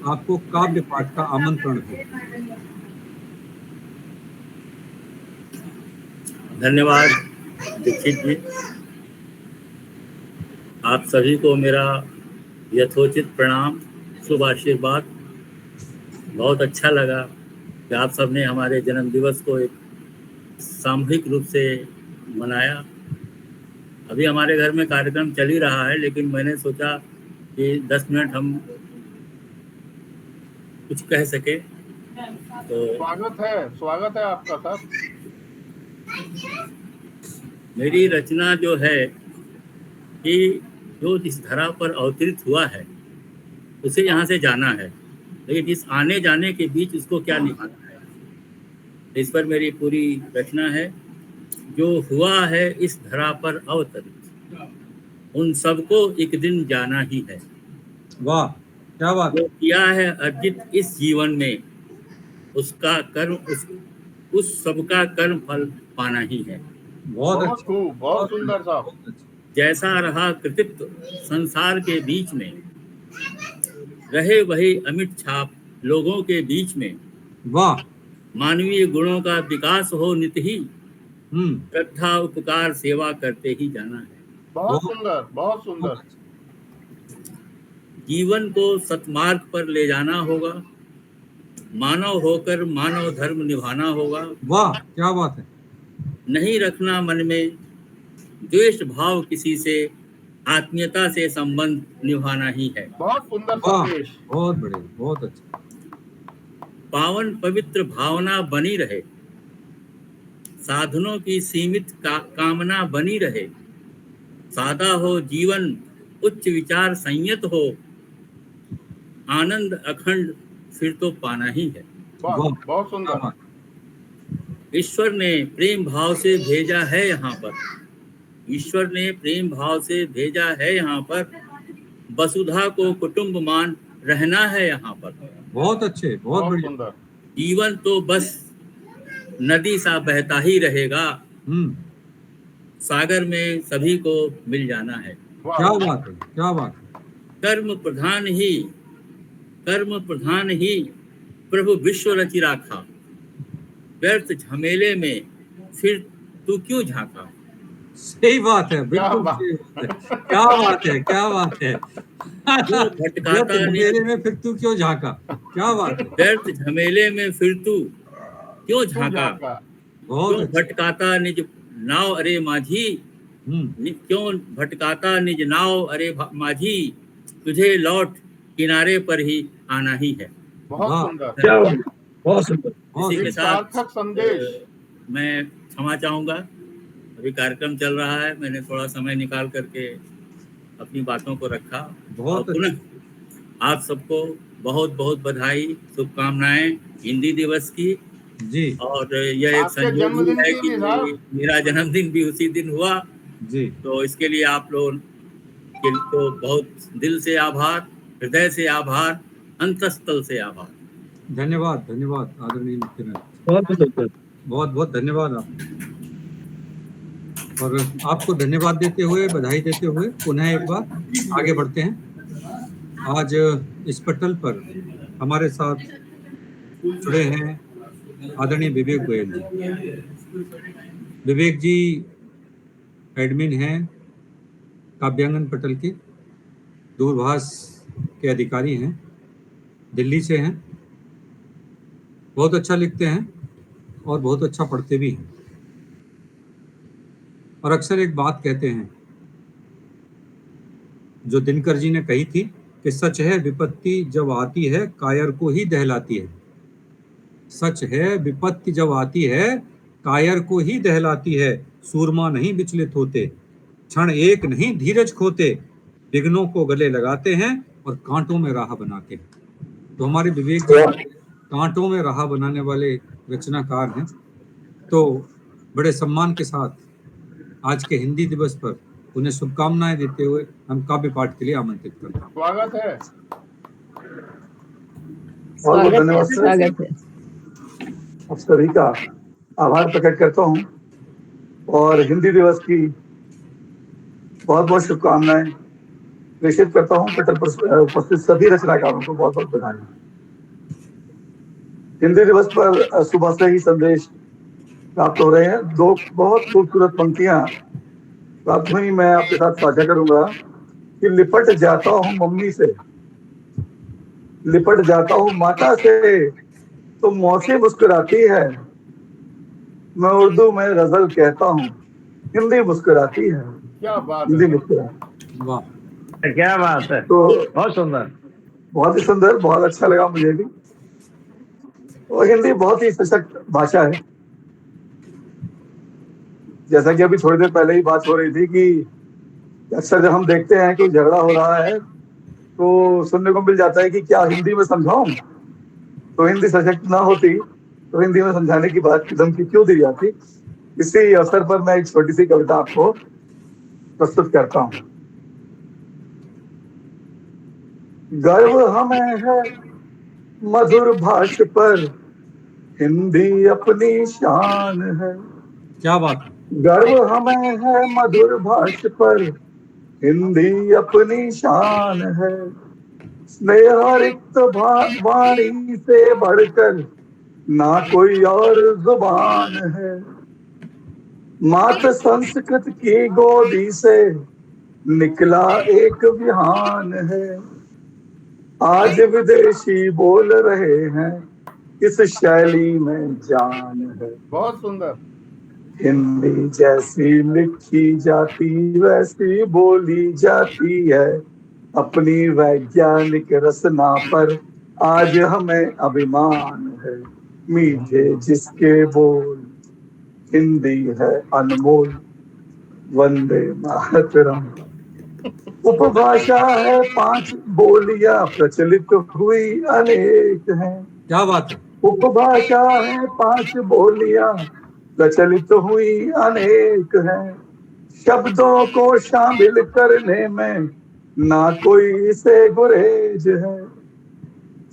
आपको काव्य पाठ का आमंत्रण है। धन्यवाद दीक्षित जी। आप सभी को मेरा यथोचित प्रणाम, शुभ आशीर्वाद। बहुत अच्छा लगा कि आप सबने हमारे जन्म दिवस को एक सामूहिक रूप से मनाया। अभी हमारे घर में कार्यक्रम चल ही रहा है, लेकिन मैंने सोचा कि 10 मिनट हम कुछ कह सके। तो स्वागत है आपका सर। मेरी रचना जो है कि जो इस धरा पर अवतरित हुआ है उसे यहाँ से जाना है, लेकिन इस आने जाने के बीच उसको क्या निभाना है, इस पर मेरी पूरी रचना है। जो हुआ है इस धरा पर अवतरित, उन सबको एक दिन जाना ही है। वाह, क्या बात। जो किया है अर्जित इस जीवन में, उसका कर्म उस सबका कर्म फल पाना ही है। बहुत खूब, बहुत सुंदर साहब। जैसा रहा कृतित्व संसार के बीच में, रहे वही अमिट छाप लोगों के बीच में। वाह। मानवीय गुणों का विकास हो नित ही, श्रद्धा उपकार सेवा करते ही जाना है। बहुत सुंदर, बहुत सुंदर। जीवन को सतमार्ग पर ले जाना होगा, मानव होकर मानव धर्म निभाना होगा। वाह, क्या बात है। नहीं रखना मन में द्वेष भाव किसी से, आत्मीयता से संबंध निभाना ही है। बहुत सुंदर संदेश। बहुत बढ़िया, बहुत अच्छा। पावन पवित्र भावना बनी रहे, साधनों की सीमित कामना बनी रहे। सादा हो जीवन, उच्च विचार संयत हो, आनंद अखंड फिर तो पाना ही है। बहुत सुंदर। ईश्वर ने प्रेम भाव से भेजा है यहाँ पर, ईश्वर ने प्रेम भाव से भेजा है यहाँ पर। वसुधा को कुटुंब मान रहना है यहाँ पर। बहुत अच्छे, बहुत बढ़िया। जीवन तो बस नदी सा बहता ही रहेगा, सागर में सभी को मिल जाना है। क्या बात है, क्या बात है। कर्म प्रधान ही प्रभु विश्व रचि राखा, व्यर्थ झमेले में फिर तू क्यों झांका। सही बात है, बिल्कुल सही बात है। क्या बात है, क्या बात है। भटकाता झमेले में फिर तू क्यों झांका, क्या बात है। व्यर्थ झमेले में फिर तू क्यों झांका, क्यों भटकाता निज नाव अरे माझी, क्यों भटकाता निज नाव अरे माझी, तुझे लौट किनारे पर ही आना ही है। बहुत सुंदर, बहुत सुंदर। इसी के साथ संदेश मैं क्षमा चाहूंगा, अभी कार्यक्रम चल रहा है, मैंने थोड़ा समय निकाल करके अपनी बातों को रखा। और पुनः आप सबको बहुत बहुत बधाई, शुभकामनाएं हिंदी दिवस की जी। और यह एक संयोग है कि मेरा जन्मदिन भी उसी दिन हुआ जी, तो इसके लिए आप लोगों को बहुत दिल से आभार, हृदय से आभार, अंतःस्थल से आभार। धन्यवाद, धन्यवाद आदरणीय मुख्यमंत्री, बहुत बहुत धन्यवाद आप। और आपको धन्यवाद देते हुए, बधाई देते हुए पुनः एक बार आगे बढ़ते हैं। आज इस पटल पर हमारे साथ जुड़े हैं आदरणीय विवेक गोयल जी। विवेक जी एडमिन हैं काव्यांगन पटल के, दूरभाष के अधिकारी हैं, दिल्ली से हैं। बहुत अच्छा लिखते हैं और बहुत अच्छा पढ़ते भी हैं। और अक्सर एक बात कहते हैं जो दिनकर जी ने कही थी कि सच है विपत्ति जब आती है कायर को ही दहलाती है। सच है विपत्ति जब आती है कायर को ही दहलाती है। सूरमा नहीं विचलित होते, क्षण एक नहीं धीरज खोते, विघ्नों को गले लगाते हैं और कांटों में राह बनाते हैं। तो हमारे विवेक कांटों में राह बनाने वाले रचनाकार हैं। तो बड़े सम्मान के साथ आज के हिंदी दिवस पर उन्हें शुभकामनाएं देते हुए हम काव्य पाठ के लिए आमंत्रित करते हैं। स्वागत है। स्वागत है। आप सभी का आभार प्रकट करता हूं और हिंदी दिवस की बहुत बहुत शुभकामनाएं प्रेषित करता हूं। पटल पर उपस्थित सभी रचनाकारों को बहुत बहुत बधाई। हिंदी दिवस पर सुबह से ही संदेश प्राप्त हो रहे हैं। दो बहुत खूबसूरत पंक्तियां प्राप्त हुई, मैं आपके साथ साझा करूंगा। कि लिपट जाता हूँ मम्मी से, लिपट जाता हूँ माता से, तो मौसी मुस्कुराती है। मैं उर्दू में गजल कहता हूँ, हिंदी मुस्कुराती है। क्या बात हिंदी है। मुस्कुराती। वाह, क्या बात है, तो बहुत सुंदर। बहुत ही सुंदर, बहुत अच्छा लगा मुझे भी। और हिंदी बहुत ही सशक्त भाषा है। जैसा कि अभी थोड़ी देर पहले ही बात हो रही थी कि अक्सर जब हम देखते हैं कि झगड़ा हो रहा है तो सुनने को मिल जाता है कि क्या हिंदी में समझाऊं। तो हिंदी सशक्त ना होती तो हिंदी में समझाने की बात की धमकी क्यों दी जाती। इसी अवसर पर मैं एक छोटी सी कविता आपको प्रस्तुत करता हूं। गर्व हमें है मधुर भाषा पर, हिंदी अपनी शान है। क्या बात है। गर्व हमें है मधुर भाषा पर, हिंदी अपनी शान है। स्नेह रिक्त वाणी से बढ़कर ना कोई और जुबान है। मात संस्कृत की गोदी से निकला एक विहान है। आज विदेशी बोल रहे हैं, इस शैली में जान है। बहुत सुंदर। हिंदी जैसी लिखी जाती वैसी बोली जाती है। अपनी वैज्ञानिक रचना पर आज हमें अभिमान है। मीठे जिसके बोल, हिंदी है अनमोल। वंदे मातरम। उपभाषा है 5 बोलियां, प्रचलित हुई अनेक हैं। क्या बात है। उपभाषा है 5 बोलियां, प्रचलित हुई अनेक हैं। शब्दों को शामिल करने में ना कोई इसे गुरेज है।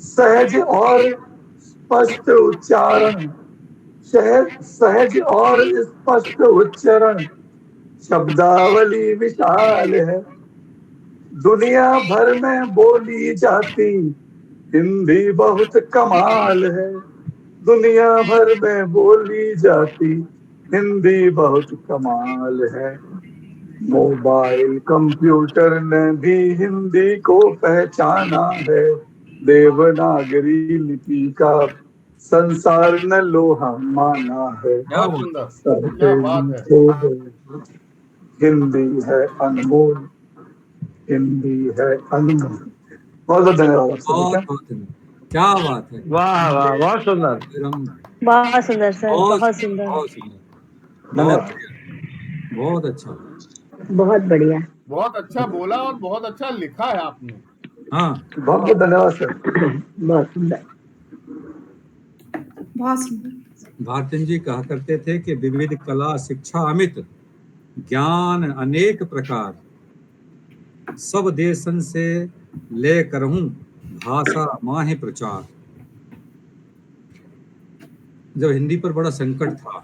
सहज और स्पष्ट उच्चारण, सहज और स्पष्ट उच्चारण, शब्दावली विशाल है। दुनिया भर में बोली जाती हिंदी बहुत कमाल है। दुनिया भर में बोली जाती हिंदी बहुत कमाल है। मोबाइल कंप्यूटर ने भी हिंदी को पहचाना है। देवनागरी लिपि का संसार ने लोहा माना है। बहुत सुंदर। सबके क्या बात है। नीचे हिंदी है अनमोल, हिंदी है अनमोल। बहुत बहुत धन्यवाद आप सभी का। बहुत धन्यवाद। क्या बात है। वाह वाह, बहुत सुंदर। बहुत सुंदर सर, बहुत सुंदर, बहुत सुंदर, धन्यवाद। बहुत अच्छा। बहुत बढ़िया। बहुत अच्छा बोला और बहुत अच्छा लिखा है आपने। हाँ, बहुत बहुत धन्यवाद सर। बहुत सुंदर, बहुत सुंदर। भारतीन जी कहा करते थे कि विविध कला शिक्षा अमित, ज्ञान अनेक प्रकार, सब देशन से ले करहूं भाषा माहे प्रचार। जब हिंदी पर बड़ा संकट था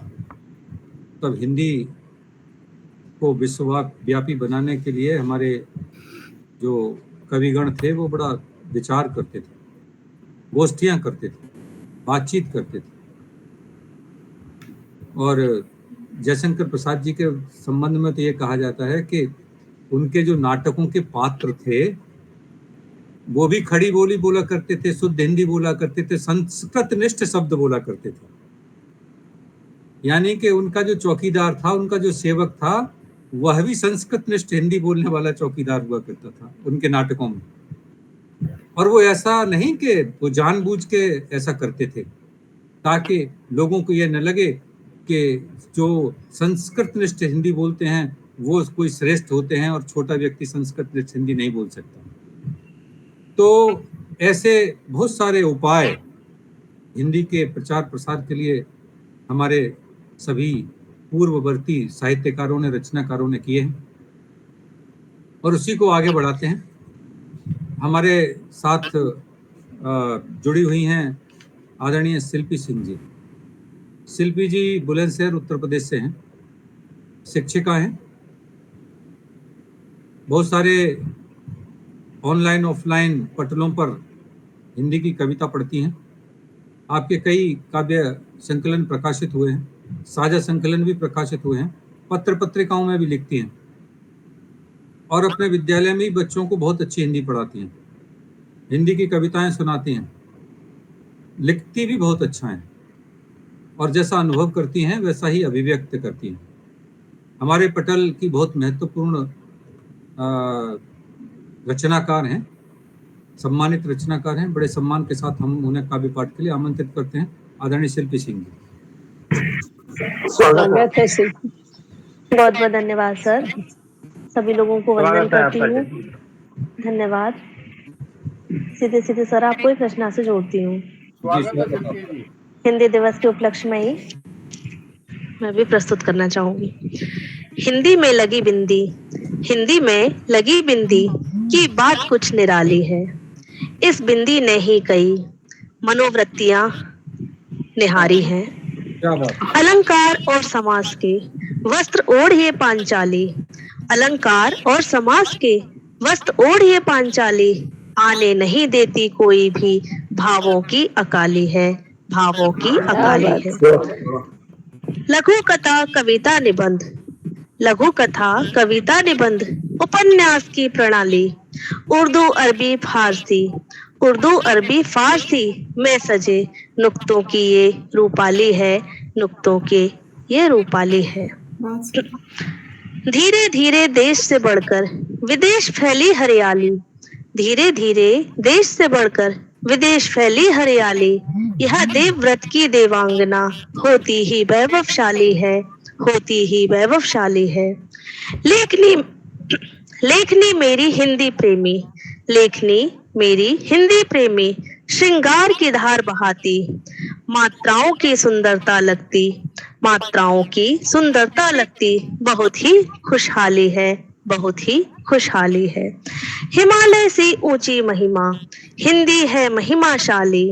तब हिंदी को विश्वव्यापी बनाने के लिए हमारे जो कविगण थे वो बड़ा विचार करते थे, गोष्ठियां करते थे, बातचीत करते थे। और जयशंकर प्रसाद जी के संबंध में तो ये कहा जाता है कि उनके जो नाटकों के पात्र थे वो भी खड़ी बोली बोला करते थे, शुद्ध हिंदी बोला करते थे, संस्कृत निष्ठ शब्द बोला करते थे। यानी कि उनका जो चौकीदार था, उनका जो सेवक था, वह भी संस्कृत निष्ठ हिंदी बोलने वाला चौकीदार हुआ करता था उनके नाटकों में। और वो ऐसा नहीं कि वो जानबूझ के ऐसा करते थे ताकि लोगों को ये न लगे कि जो संस्कृत निष्ठ हिंदी बोलते हैं वो कोई श्रेष्ठ होते हैं और छोटा व्यक्ति संस्कृत निष्ठ हिंदी नहीं बोल सकता। तो ऐसे बहुत सारे उपाय हिंदी के प्रचार प्रसार के लिए हमारे सभी पूर्ववर्ती साहित्यकारों ने, रचनाकारों ने किए हैं और उसी को आगे बढ़ाते हैं। हमारे साथ जुड़ी हुई हैं आदरणीय शिल्पी सिंह जी। शिल्पी जी बुलंदशहर उत्तर प्रदेश से हैं, शिक्षिका हैं, बहुत सारे ऑनलाइन ऑफलाइन पटलों पर हिंदी की कविता पढ़ती हैं। आपके कई काव्य संकलन प्रकाशित हुए हैं, साझा संकलन भी प्रकाशित हुए हैं, पत्र पत्रिकाओं में भी लिखती हैं। और अपने विद्यालय में ही बच्चों को बहुत अच्छी हिंदी पढ़ाती हैं, हिंदी की कविताएं सुनाती हैं, लिखती भी बहुत अच्छा है और जैसा अनुभव करती हैं वैसा ही अभिव्यक्त करती हैं। हमारे पटल की बहुत महत्वपूर्ण रचनाकार हैं, सम्मानित रचनाकार हैं। बड़े सम्मान के साथ हम उन्हें काव्य पाठ के लिए आमंत्रित करते हैं। आदरणीय शिल्पी सिंह जी। स्वागत है शिल्पी। बहुत बहुत धन्यवाद सर। सभी लोगों को वंदन करती हूँ। धन्यवाद। सीधे सीधे सर आपको एक रचना से जोड़ती हूँ। हिंदी दिवस के उपलक्ष्य में ही मैं भी प्रस्तुत करना चाहूंगी। हिंदी में लगी बिंदी, हिंदी में लगी बिंदी की बात कुछ निराली है। इस बिंदी ने ही कई मनोवृत्तियां निहारी हैं। अलंकार और समास के वस्त्र ओढ़िए पांचाली, अलंकार और समास के वस्त्र ओढ़िए पांचाली, आने नहीं देती कोई भी भावों की अकाली है, भावों की अकाली है। लघु कथा कविता निबंध, लघु कथा कविता निबंध उपन्यास की प्रणाली, उर्दू अरबी फारसी, उर्दू अरबी फारसी में सजे नुक्तों की ये रूपाली है, नुक्तों के ये रूपाली है। धीरे धीरे देश से बढ़कर विदेश फैली हरियाली, धीरे धीरे देश से बढ़कर विदेश फैली हरियाली, यह देवव्रत की देवांगना होती ही वैभवशाली है, होती ही वैभवशाली है। लेखनी लेखनी मेरी हिंदी प्रेमी, लेखनी मेरी हिंदी प्रेमी श्रृंगार की धार बहाती, मात्राओं की सुंदरता लगती, मात्राओं की सुंदरता लगती, बहुत ही खुशहाली है, बहुत ही खुशहाली है। हिमालय सी ऊंची महिमा हिंदी है महिमाशाली,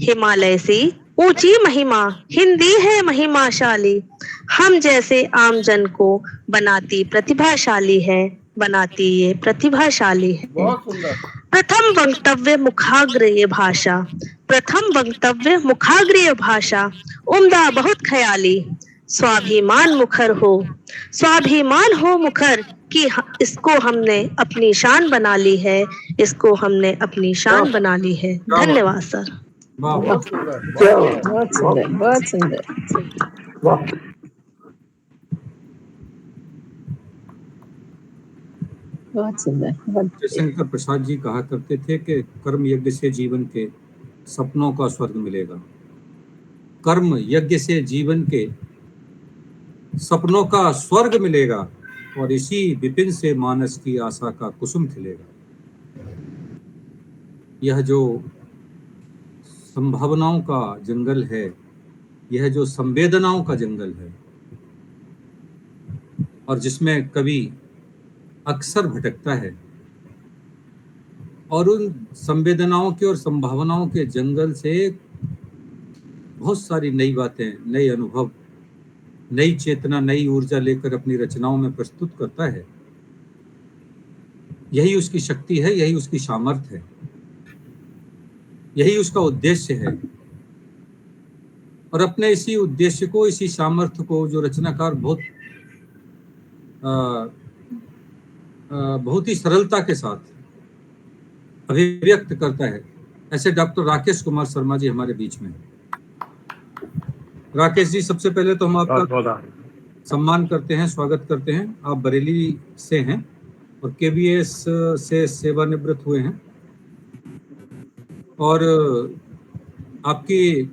हिमालय सी ऊंची महिमा हिंदी है महिमाशाली, हम जैसे आम जन को बनाती प्रतिभाशाली है, बनाती ये प्रतिभाशाली है। प्रथम वक्तव्य मुखाग्र ये भाषा, प्रथम वक्तव्य मुखाग्र ये भाषा, उम्दा बहुत ख्याली, स्वाभिमान मुखर हो, स्वाभिमान हो मुखर कि इसको हमने अपनी शान बना ली है, इसको हमने अपनी शान बना ली है। धन्यवाद सर। बहुत सुंदर, बहुत सुंदर। बहुत सुंदर। जयशंकर प्रसाद जी कहा करते थे कि कर्म यज्ञ से जीवन के सपनों का स्वर्ग मिलेगा। कर्म यज्ञ से जीवन के सपनों का स्वर्ग मिलेगा और इसी विपिन से मानस की आशा का कुसुम खिलेगा। यह जो संभावनाओं का जंगल है, यह जो संवेदनाओं का जंगल है और जिसमें कवि अक्सर भटकता है, और उन संवेदनाओं के और संभावनाओं के जंगल से बहुत सारी नई बातें, नए अनुभव, नई चेतना, नई ऊर्जा लेकर अपनी रचनाओं में प्रस्तुत करता है। यही उसकी शक्ति है, यही उसकी सामर्थ्य है, यही उसका उद्देश्य है। और अपने इसी उद्देश्य को, इसी सामर्थ्य को जो रचनाकार बहुत ही सरलता के साथ अभिव्यक्त करता है, ऐसे डॉक्टर राकेश कुमार शर्मा जी हमारे बीच में। राकेश जी, सबसे पहले तो हम आपका सम्मान करते हैं, स्वागत करते हैं। आप बरेली से हैं और केबीएस से सेवानिवृत्त हुए हैं और आपकी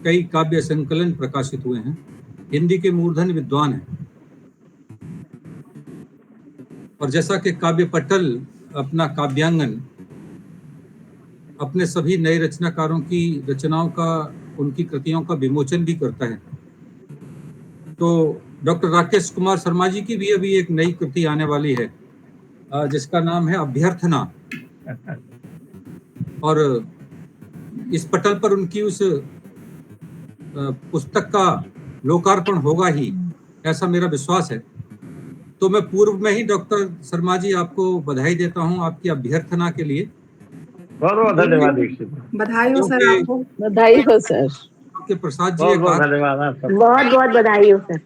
कई काव्य संकलन प्रकाशित हुए हैं, हिंदी के मूर्धन्य विद्वान हैं। और जैसा कि काव्य पटल अपना काव्यांगन अपने सभी नए रचनाकारों की रचनाओं का, उनकी कृतियों का विमोचन भी करता है, तो डॉक्टर राकेश कुमार शर्मा जी की भी अभी एक नई कृति आने वाली है जिसका नाम है अभ्यर्थना। और इस पटल पर उनकी उस पुस्तक का लोकार्पण होगा ही, ऐसा मेरा विश्वास है। तो मैं पूर्व में ही डॉक्टर शर्मा जी आपको बधाई देता हूं आपकी अभ्यर्थना के लिए। बहुत बहुत धन्यवाद। बधाई हो सर आपको। बधाई हो सर। आपके प्रसाद जी बहुत बहुत धन्यवाद। बहुत बहुत बधाई हो सर।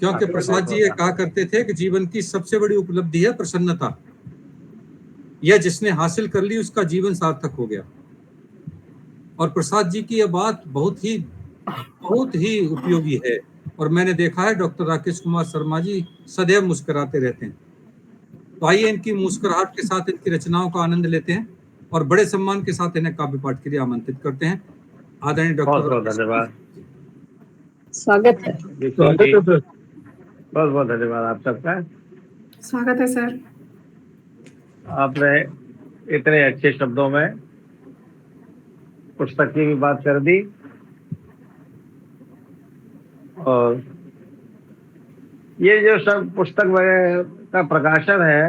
क्योंकि प्रसाद जी ये कहा करते थे कि जीवन की सबसे बड़ी उपलब्धि है प्रसन्नता। यह जिसने हासिल कर ली उसका जीवन सार्थक हो गया। और प्रसाद जी की यह बात बहुत ही उपयोगी है। और मैंने देखा है डॉक्टर राकेश कुमार शर्मा जी सदैव मुस्कुराते रहते हैं। तो आइए इनकी मुस्कुराहट के साथ इनकी रचनाओं का आनंद लेते हैं और बड़े सम्मान के साथ इन्हें काव्य पाठ के लिए आमंत्रित करते हैं। आदरणीय बहुत डॉक्टर बहुत धन्यवाद। स्वागत है। बहुत बहुत धन्यवाद आप सबका। स्वागत है सर। आपने इतने अच्छे शब्दों में पुस्तक की भी बात कर दी और ये जो सब पुस्तक का प्रकाशन है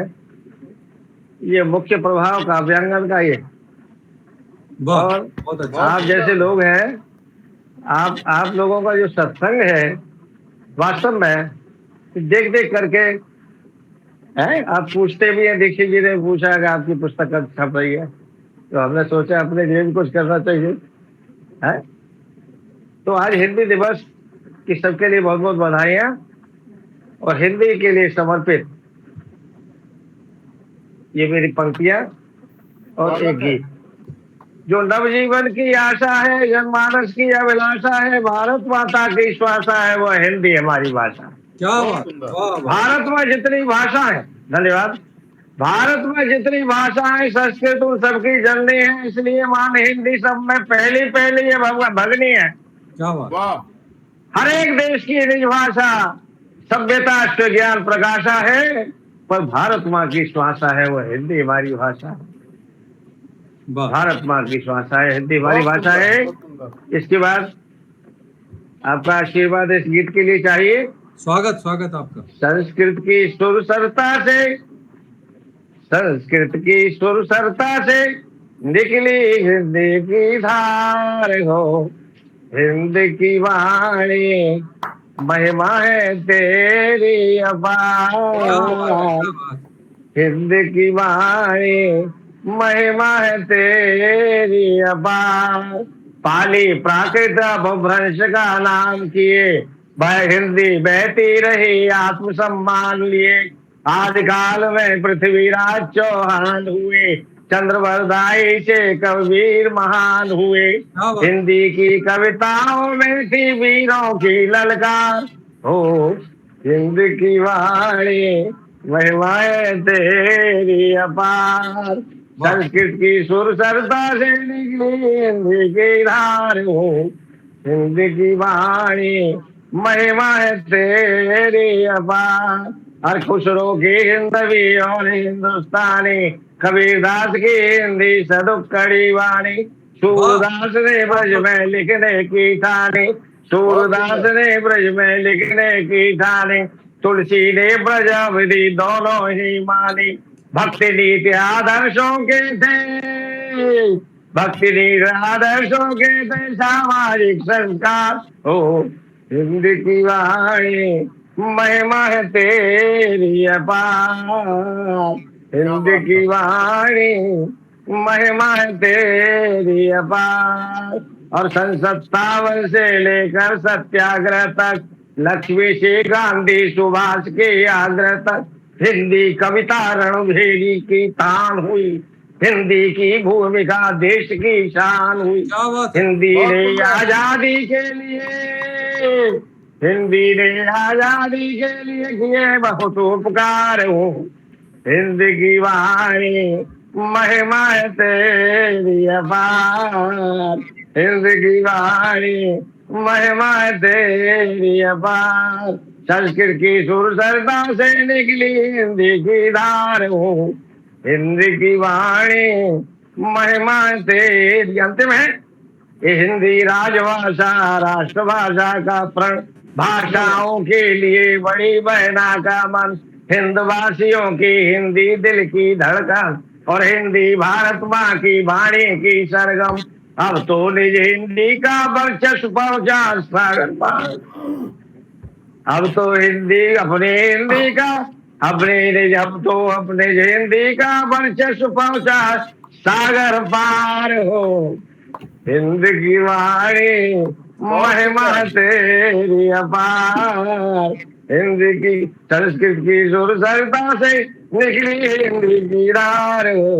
ये मुख्य प्रभाव काव्यांगन का ये। और आप जैसे लोग हैं, आप लोगों का जो सत्संग है वास्तव में देख देख करके है। आप पूछते भी हैं, दीक्षित जी ने पूछा कि आपकी पुस्तक कब छप रही है, तो हमने सोचा अपने लिए भी कुछ करना चाहिए है। तो आज हिंदी दिवस की सबके लिए बहुत बहुत बधाइयाँ और हिंदी के लिए समर्पित ये मेरी पंक्तियां और एक गीत। जो नवजीवन की आशा है, जनमानस की अभिलाषा है, भारत माता की श्वासा है, वह हिंदी हमारी भाषा। क्या बात। भारत में जितनी भाषा है, धन्यवाद, भारत में जितनी भाषा है संस्कृत उन सबकी जननी है, इसलिए मान हिंदी सब में पहली ये भगनी है। क्या बात। हर एक देश की निज भाषा, सभ्यता ज्ञान प्रकाशा है, पर भारत माँ की श्वासा है, वह हिंदी हमारी भाषा है। भारत माँ की श्वासा है, हिंदी हमारी भाषा है। इसके बाद आपका आशीर्वाद इस गीत के लिए चाहिए। स्वागत आपका। संस्कृत की सुर सरता से निकली हिंदी की धार हो, हिंद की वाणी महिमा है तेरी अपार, हिंद की वाणी महिमा है तेरी अपार। पाली प्राकृत अपभ्रंश का नाम किए, हिंदी बहती रही आत्मसम्मान लिए। आदिकाल में पृथ्वीराज चौहान हुए, चंद्रवरदाई से कबीर महान हुए। हिंदी की कविताओं में थी वीरों की ललकार हो, हिंद की वाणी महिमाएं तेरी अपार। संस्कृत की सुर सरता से निकली हिंदी की धार हो, हिंदी की वाणी महिमाएं तेरी अपार। हर खुसरो की हिंदवी और हिंदुस्तानी, कबीरदास की हिंदी सदुक्कड़ी वाणी। सूरदास ने ब्रज में लिखने की ठानी, सूरदास ने ब्रज में लिखने की ठानी। तुलसी ने ब्रज विधि दोनों ही मानी, भक्ति नीति आदर्शों के थे, भक्ति नीति आदर्शों के थे सामाजिक संस्कार हो, हिंदी की वाणी महिमा है तेरी अपार, हिंदी की वाणी महिमा है तेरी अपार। और सन 57 से लेकर सत्याग्रह तक, लक्ष्मी से गांधी सुभाष के आग्रह तक, हिंदी कविता रणभेरी की तान हुई, हिंदी की भूमिका देश की शान हुई। हिंदी ने आजादी के लिए, हिंदी ने आजादी के लिए किए बहुत उपकार हो, हिंदी की वाणी महिमा है तेरी अपार, हिंदी की वाणी महिमा है तेरी अपार। संस्कृत की सुर सरता से निकली हिंदी की धार हो, हिंदी की वाणी महिमा तेरी। अंतिम है ये हिंदी राजभाषा राष्ट्रभाषा का प्रण, भाषाओं के लिए बड़ी बहना का मन, हिंदवासियों की हिंदी दिल की धड़कन, और हिंदी भारत माँ की वाणी की सरगम। अब तो निज हिंदी का वर्चस्व पहुंचा सागर पार, अब तो हिंदी अपने हिंदी का अपने निज, अब तो अपने हिंदी का वर्चस्व पहुंचा सागर पार हो, हिंद की वाणी महिमा तेरी अपार, हिंदी की संस्कृत की सुर सरता से निकली हिंदी की धार हो,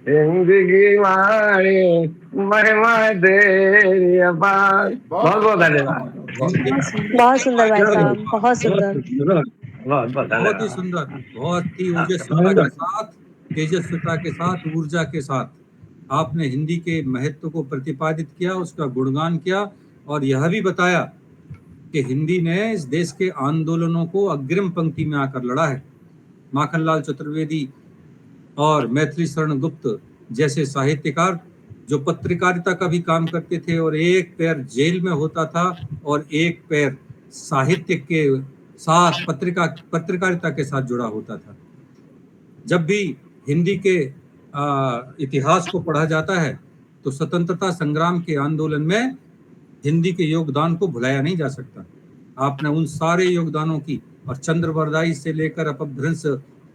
हिंदी की वाणी महिमा तेरी अपार। बहुत बहुत धन्यवाद। बहुत सुंदर भाई साहब, बहुत सुंदर। बहुत बहुत बहुत ही धन्यवाद। सुंदर, बहुत ही ओजस्विता के साथ, तेजस्विता के साथ, ऊर्जा के साथ आपने हिंदी के महत्व को प्रतिपादित किया, उसका गुणगान किया और यह भी बताया कि हिंदी ने इस देश के आंदोलनों को अग्रिम पंक्ति में आकर लड़ा है। माखनलाल चतुर्वेदी और मैथिली शरण गुप्त जैसे साहित्यकार जो पत्रकारिता का भी काम करते थे और एक पैर जेल में होता था और एक पैर साहित्य के साथ पत्रकारिता के साथ जुड़ा होता था। जब भी हिंदी के इतिहास को पढ़ा जाता है तो स्वतंत्रता संग्राम के आंदोलन में हिंदी के योगदान को भुलाया नहीं जा सकता। आपने उन सारे योगदानों की और चंद्रवरदाई से लेकर अपभ्रंश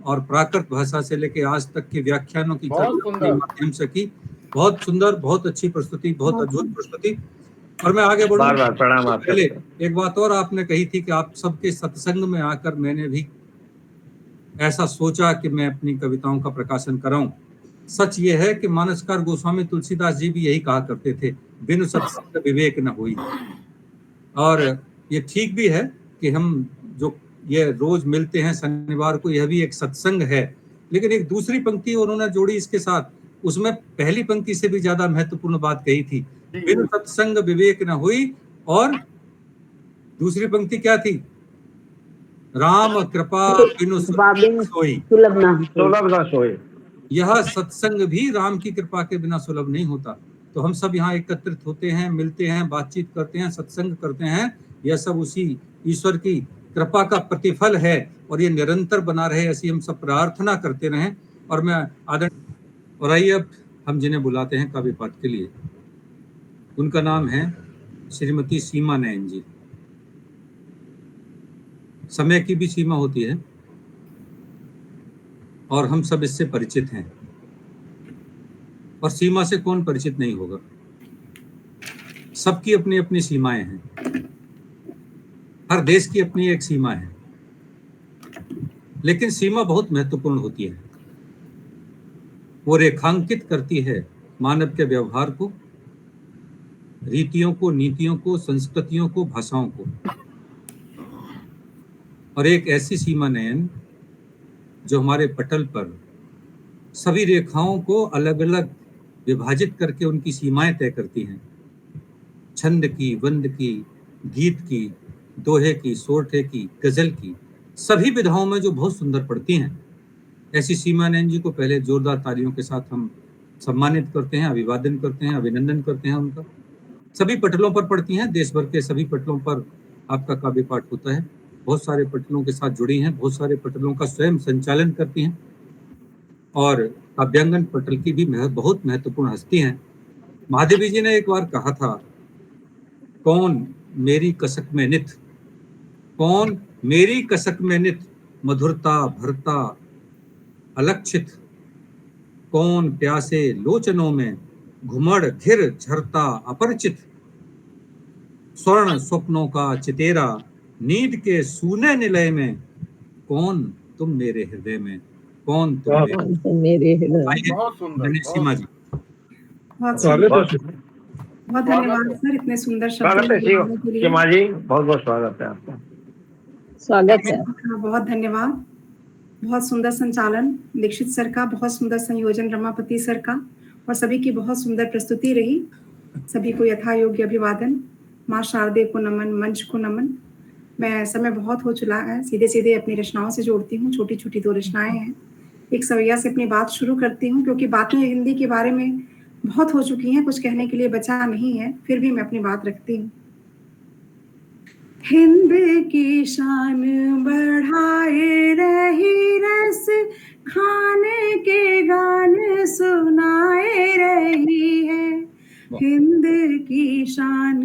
और प्राकृत भाषा से लेकर आज तक के व्याख्यानों की चर्चा के माध्यम से की। बहुत सुंदर, बहुत अच्छी प्रस्तुति, बहुत अद्भुत प्रस्तुति। और मैं आगे बढ़ूं, बार-बार प्रणाम आपको। पहले एक बात और आपने कही थी कि आप सबके सत्संग में आकर मैंने भी ऐसा सोचा कि मैं अपनी कविताओं का प्रकाशन कराऊं। सच ये है कि मानसकार गोस्वामी तुलसीदास जी भी यही कहा करते थे, बिनु सत्संग विवेक न होई। और ये ठीक भी है कि हम जो ये रोज मिलते हैं शनिवार को, यह भी एक सत्संग है। लेकिन एक दूसरी पंक्ति उन्होंने जोड़ी इसके साथ, उसमें पहली पंक्ति से भी ज्यादा महत्वपूर्ण बात कही थी, बिनु सत्संग विवेक न हुई। और दूसरी पंक्ति क्या थी? राम कृपा बिनु सुलभ ना सोई। यह सत्संग भी राम की कृपा के बिना सुलभ नहीं होता। तो हम सब यहाँ एकत्रित होते हैं, मिलते हैं, बातचीत करते हैं, सत्संग करते हैं, यह सब उसी ईश्वर की कृपा का प्रतिफल है और ये निरंतर बना रहे, ऐसी हम सब प्रार्थना करते रहें। और मैं और आइए अब हम जिन्हें बुलाते हैं काव्य पाठ के लिए, उनका नाम है श्रीमती सीमा नयन जी। समय की भी सीमा होती है और हम सब इससे परिचित हैं, और सीमा से कौन परिचित नहीं होगा। सबकी अपनी अपनी सीमाएं हैं, हर देश की अपनी एक सीमा है, लेकिन सीमा बहुत महत्वपूर्ण होती है। वो रेखांकित करती है मानव के व्यवहार को, रीतियों को, नीतियों को, संस्कृतियों को, भाषाओं को। और एक ऐसी सीमा नयन जो हमारे पटल पर सभी रेखाओं को अलग अलग विभाजित करके उनकी सीमाएं तय करती हैं। छंद की, वंद की, गीत की, दोहे की, सोरठे की, गजल की, सभी विधाओं में जो बहुत सुंदर पढ़ती हैं। ऐसी सीमा नयन जी को पहले जोरदार तालियों के साथ हम सम्मानित करते हैं, अभिवादन करते हैं, अभिनंदन करते हैं उनका। सभी पटलों पर पढ़ती हैं, देश भर के सभी पटलों पर आपका काव्य पाठ होता है। बहुत सारे पटलों के साथ जुड़ी हैं, बहुत सारे पटलों का स्वयं संचालन करती हैं और काव्यांगन पटल की भी बहुत महत्वपूर्ण हस्ती हैं। महादेवी जी ने एक बार कहा था, कौन मेरी कसक में नित, कौन मेरी कसक में नित, मधुरता भरता अलक्षित, कौन प्यासे लोचनों में घुमड़ घिर झरता अपरिचित, स्वर्ण स्वप्नों का चितेरा नींद के सूने निलय में, कौन तुम मेरे हृदय में, कौन तुम मेरे हृदय। बहुत सुंदर, सीमा जी। बहुत धन्यवाद सर, इतने सुंदर शब्दों के लिए। सीमा जी बहुत बहुत स्वागत है आपका। स्वागत है। बहुत धन्यवाद। बहुत सुंदर संचालन दीक्षित सर का, बहुत सुंदर संयोजन रमापति सर का, और सभी की बहुत सुंदर प्रस्तुति रही। सभी को यथा योग्य अभिवादन। माँ शारदे को नमन, मंच को नमन। मैं समय बहुत हो चुका है, सीधे सीधे अपनी रचनाओं से जोड़ती हूँ। छोटी छोटी 2 रचनाएं हैं। एक सवैया से अपनी बात शुरू करती हूँ, क्योंकि बातें हिंदी के बारे में बहुत हो चुकी हैं, कुछ कहने के लिए बचा नहीं है, फिर भी मैं अपनी बात रखती हूँ। हिंद की शान बढ़ाए रही रस, खाने के गान सुनाए रही है। हिंद की शान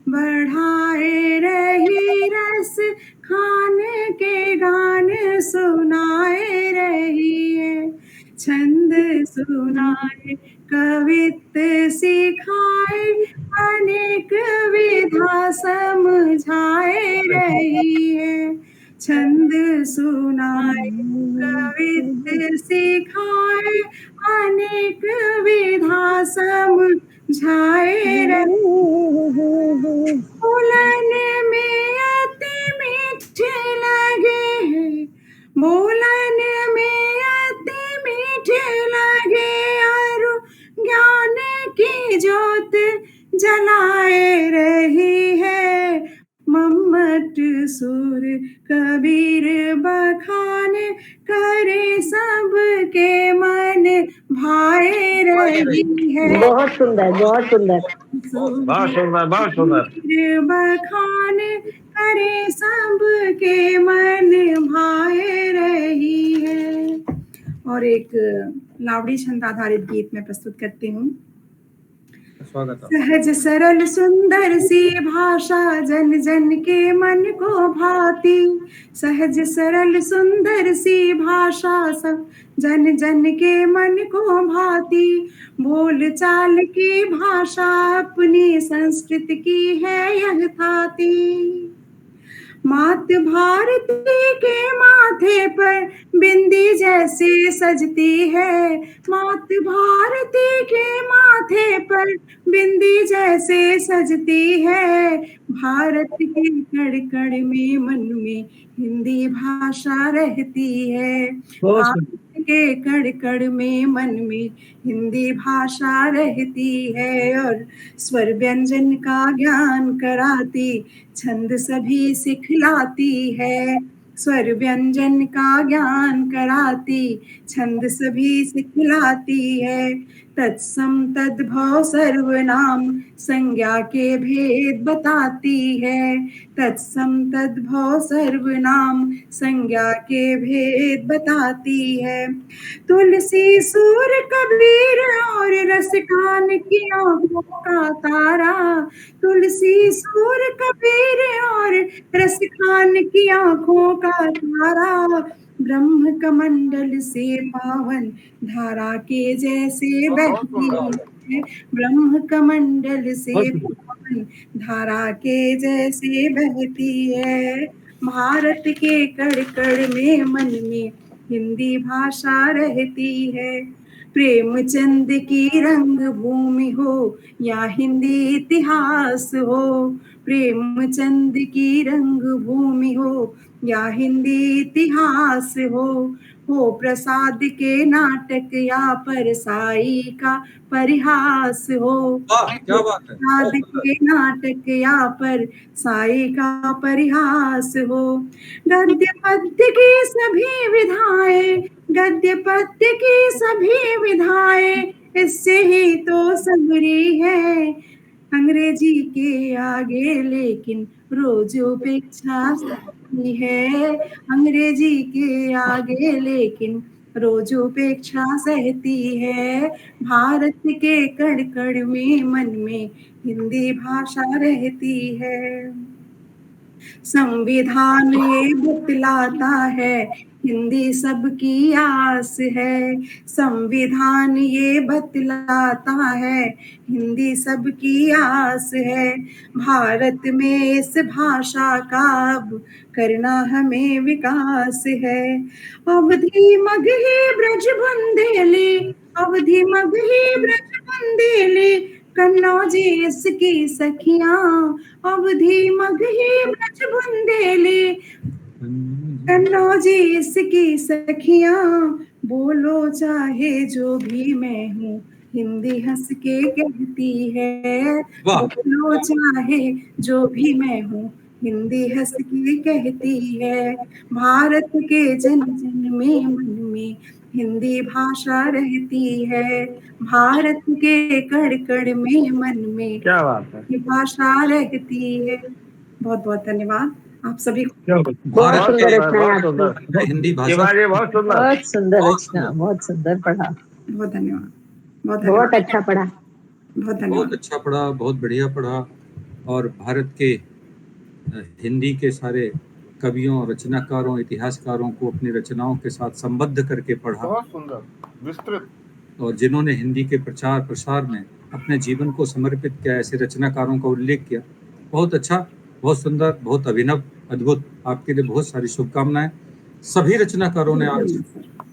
बढ़ाए रही रस, खाने के गान सुनाए रही है। छंद सुनाए, कवित्व सिखाए, अनेक विधा समझाए रही है। छंद सुनाए, कवित्व सिखाए, अनेक विधा समझाए बोलन में अति मीठे लगे हैं, बोलन में अति मीठे लगे और ज्ञान की ज्योत जलाए रही है। मम्मट सुर कबीर बखान करे सबके मन भाए रही है। बहुत सुंदर, बहुत सुंदर, बहुत सुंदर, बहुत सुंदर। बखान करे सबके मन भाए रही है। और एक लावड़ी छंद आधारित गीत में प्रस्तुत करती हूँ। सहज सरल सुंदर सी भाषा जन जन के मन को भाती, सहज सरल सुंदर सी भाषा सब जन जन के मन को भाती, बोल चाल की भाषा अपनी संस्कृति की है यह थाती। मात भारती के माथे पर बिंदी जैसे सजती है, मात भारती के माथे पर बिंदी जैसे सजती है। भारत के कण कण में मन में हिंदी भाषा रहती है, भारत के कण कण में मन में हिंदी भाषा रहती है। और स्वर व्यंजन का ज्ञान कराती, छंद सभी सिखलाती है, स्वर व्यंजन का ज्ञान कराती, छंद सभी सिखलाती है। तत्सम तद्भव सर्वनाम संज्ञा के भेद बताती है, तत्सम तद्भव सर्वनाम संज्ञा के भेद बताती है। तुलसी सूर कबीर और रसखान की आंखों का तारा, तुलसी सूर कबीर और रसखान की आंखों का तारा, ब्रह्म कमंडल से पावन धारा के जैसे बहती है, ब्रह्म कमंडल से पावन धारा के जैसे बहती है। भारत के कण कण में मन में हिंदी भाषा रहती है। प्रेमचंद की रंग भूमि हो या हिंदी इतिहास हो, प्रेमचंद की रंग भूमि हो या हिंदी इतिहास हो प्रसाद के नाटक या परसाई का परिहास हो, प्रसाद के नाटक या परसाई का परिहास हो। गद्य पद्य की सभी विधाएं, गद्य पद्य की सभी विधाएं इससे ही तो सबरी है। अंग्रेजी के आगे लेकिन रोज उपेक्षा सहती है, अंग्रेजी के आगे लेकिन रोज उपेक्षा सहती है। भारत के कण कण में मन में हिंदी भाषा रहती है। संविधान ये बतलाता है हिंदी सबकी आस है, संविधान ये बतलाता है हिंदी सबकी आस है। भारत में इस भाषा का अब करना हमें विकास है। अवधि मगही ब्रज बुंदेली, अवधि मगही ब्रज बुंदेली, कन्नौजी इसकी सखियां, अवधि मगही ब्रज बुंदेली, कन्नौजी इसकी सखियां। बोलो चाहे जो भी मैं हूँ हिंदी हंस के कहती है, बोलो चाहे जो भी मैं हूँ हिंदी हंस के कहती है। भारत के जन जन में मन में हिंदी भाषा रहती है, भारत के कण कण में मन में क्या बात है, भाषा रहती है। बहुत बहुत धन्यवाद आप सभी को। बहुत सुंदर रचना हिंदी भाषा, बहुत सुंदर, बहुत सुंदर रचना, बहुत सुंदर पढ़ा। बहुत धन्यवाद, बहुत अच्छा पढ़ा, बहुत धन्यवाद, बहुत अच्छा पढ़ा, बहुत बढ़िया पढ़ा। और भारत के हिंदी के सारे कवियों, रचनाकारों, इतिहासकारों को अपनी रचनाओं के साथ संबद्ध करके पढ़ा। बहुत सुंदर, विस्तृत। और जिन्होंने हिंदी के प्रचार प्रसार में अपने जीवन को समर्पित किया, ऐसे रचनाकारों का उल्लेख किया। बहुत अच्छा, बहुत सुंदर, बहुत अभिनव अद्भुत। आपके लिए बहुत सारी शुभकामनाएं। सभी रचनाकारों ने आज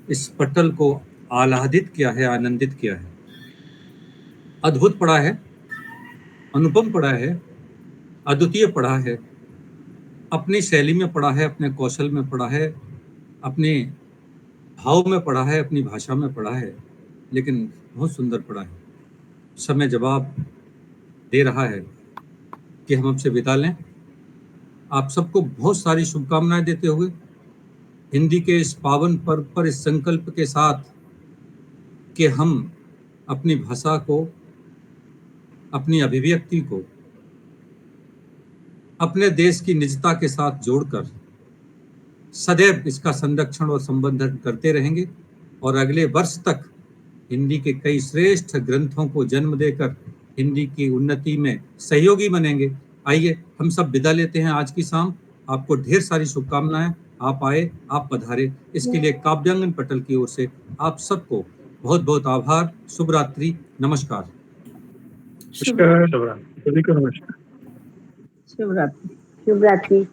इस पटल को आह्लादित किया है, आनंदित किया है। अद्भुत पढ़ा है, अनुपम पढ़ा है, अद्वितीय पढ़ा है, अपनी शैली में पढ़ा है, अपने कौशल में पढ़ा है, अपने भाव में पढ़ा है, अपनी भाषा में पढ़ा है, लेकिन बहुत सुंदर पढ़ा है। समय जवाब दे रहा है कि हम आपसे विदा लें। आप सबको बहुत सारी शुभकामनाएं देते हुए हिंदी के इस पावन पर्व पर इस संकल्प के साथ कि हम अपनी भाषा को, अपनी अभिव्यक्ति को अपने देश की निजता के साथ जोड़कर सदैव इसका संरक्षण और संवर्धन करते रहेंगे और अगले वर्ष तक हिंदी के कई श्रेष्ठ ग्रंथों को जन्म देकर हिंदी की उन्नति में सहयोगी बनेंगे। आइए हम सब विदा लेते हैं आज की शाम। आपको ढेर सारी शुभकामनाएं। आप आए, आप पधारे, इसके लिए काव्यांगन पटल की ओर से आप सबको बहुत बहुत आभार। शुभ रात्रि, नमस्कार। शुभ रात्रि।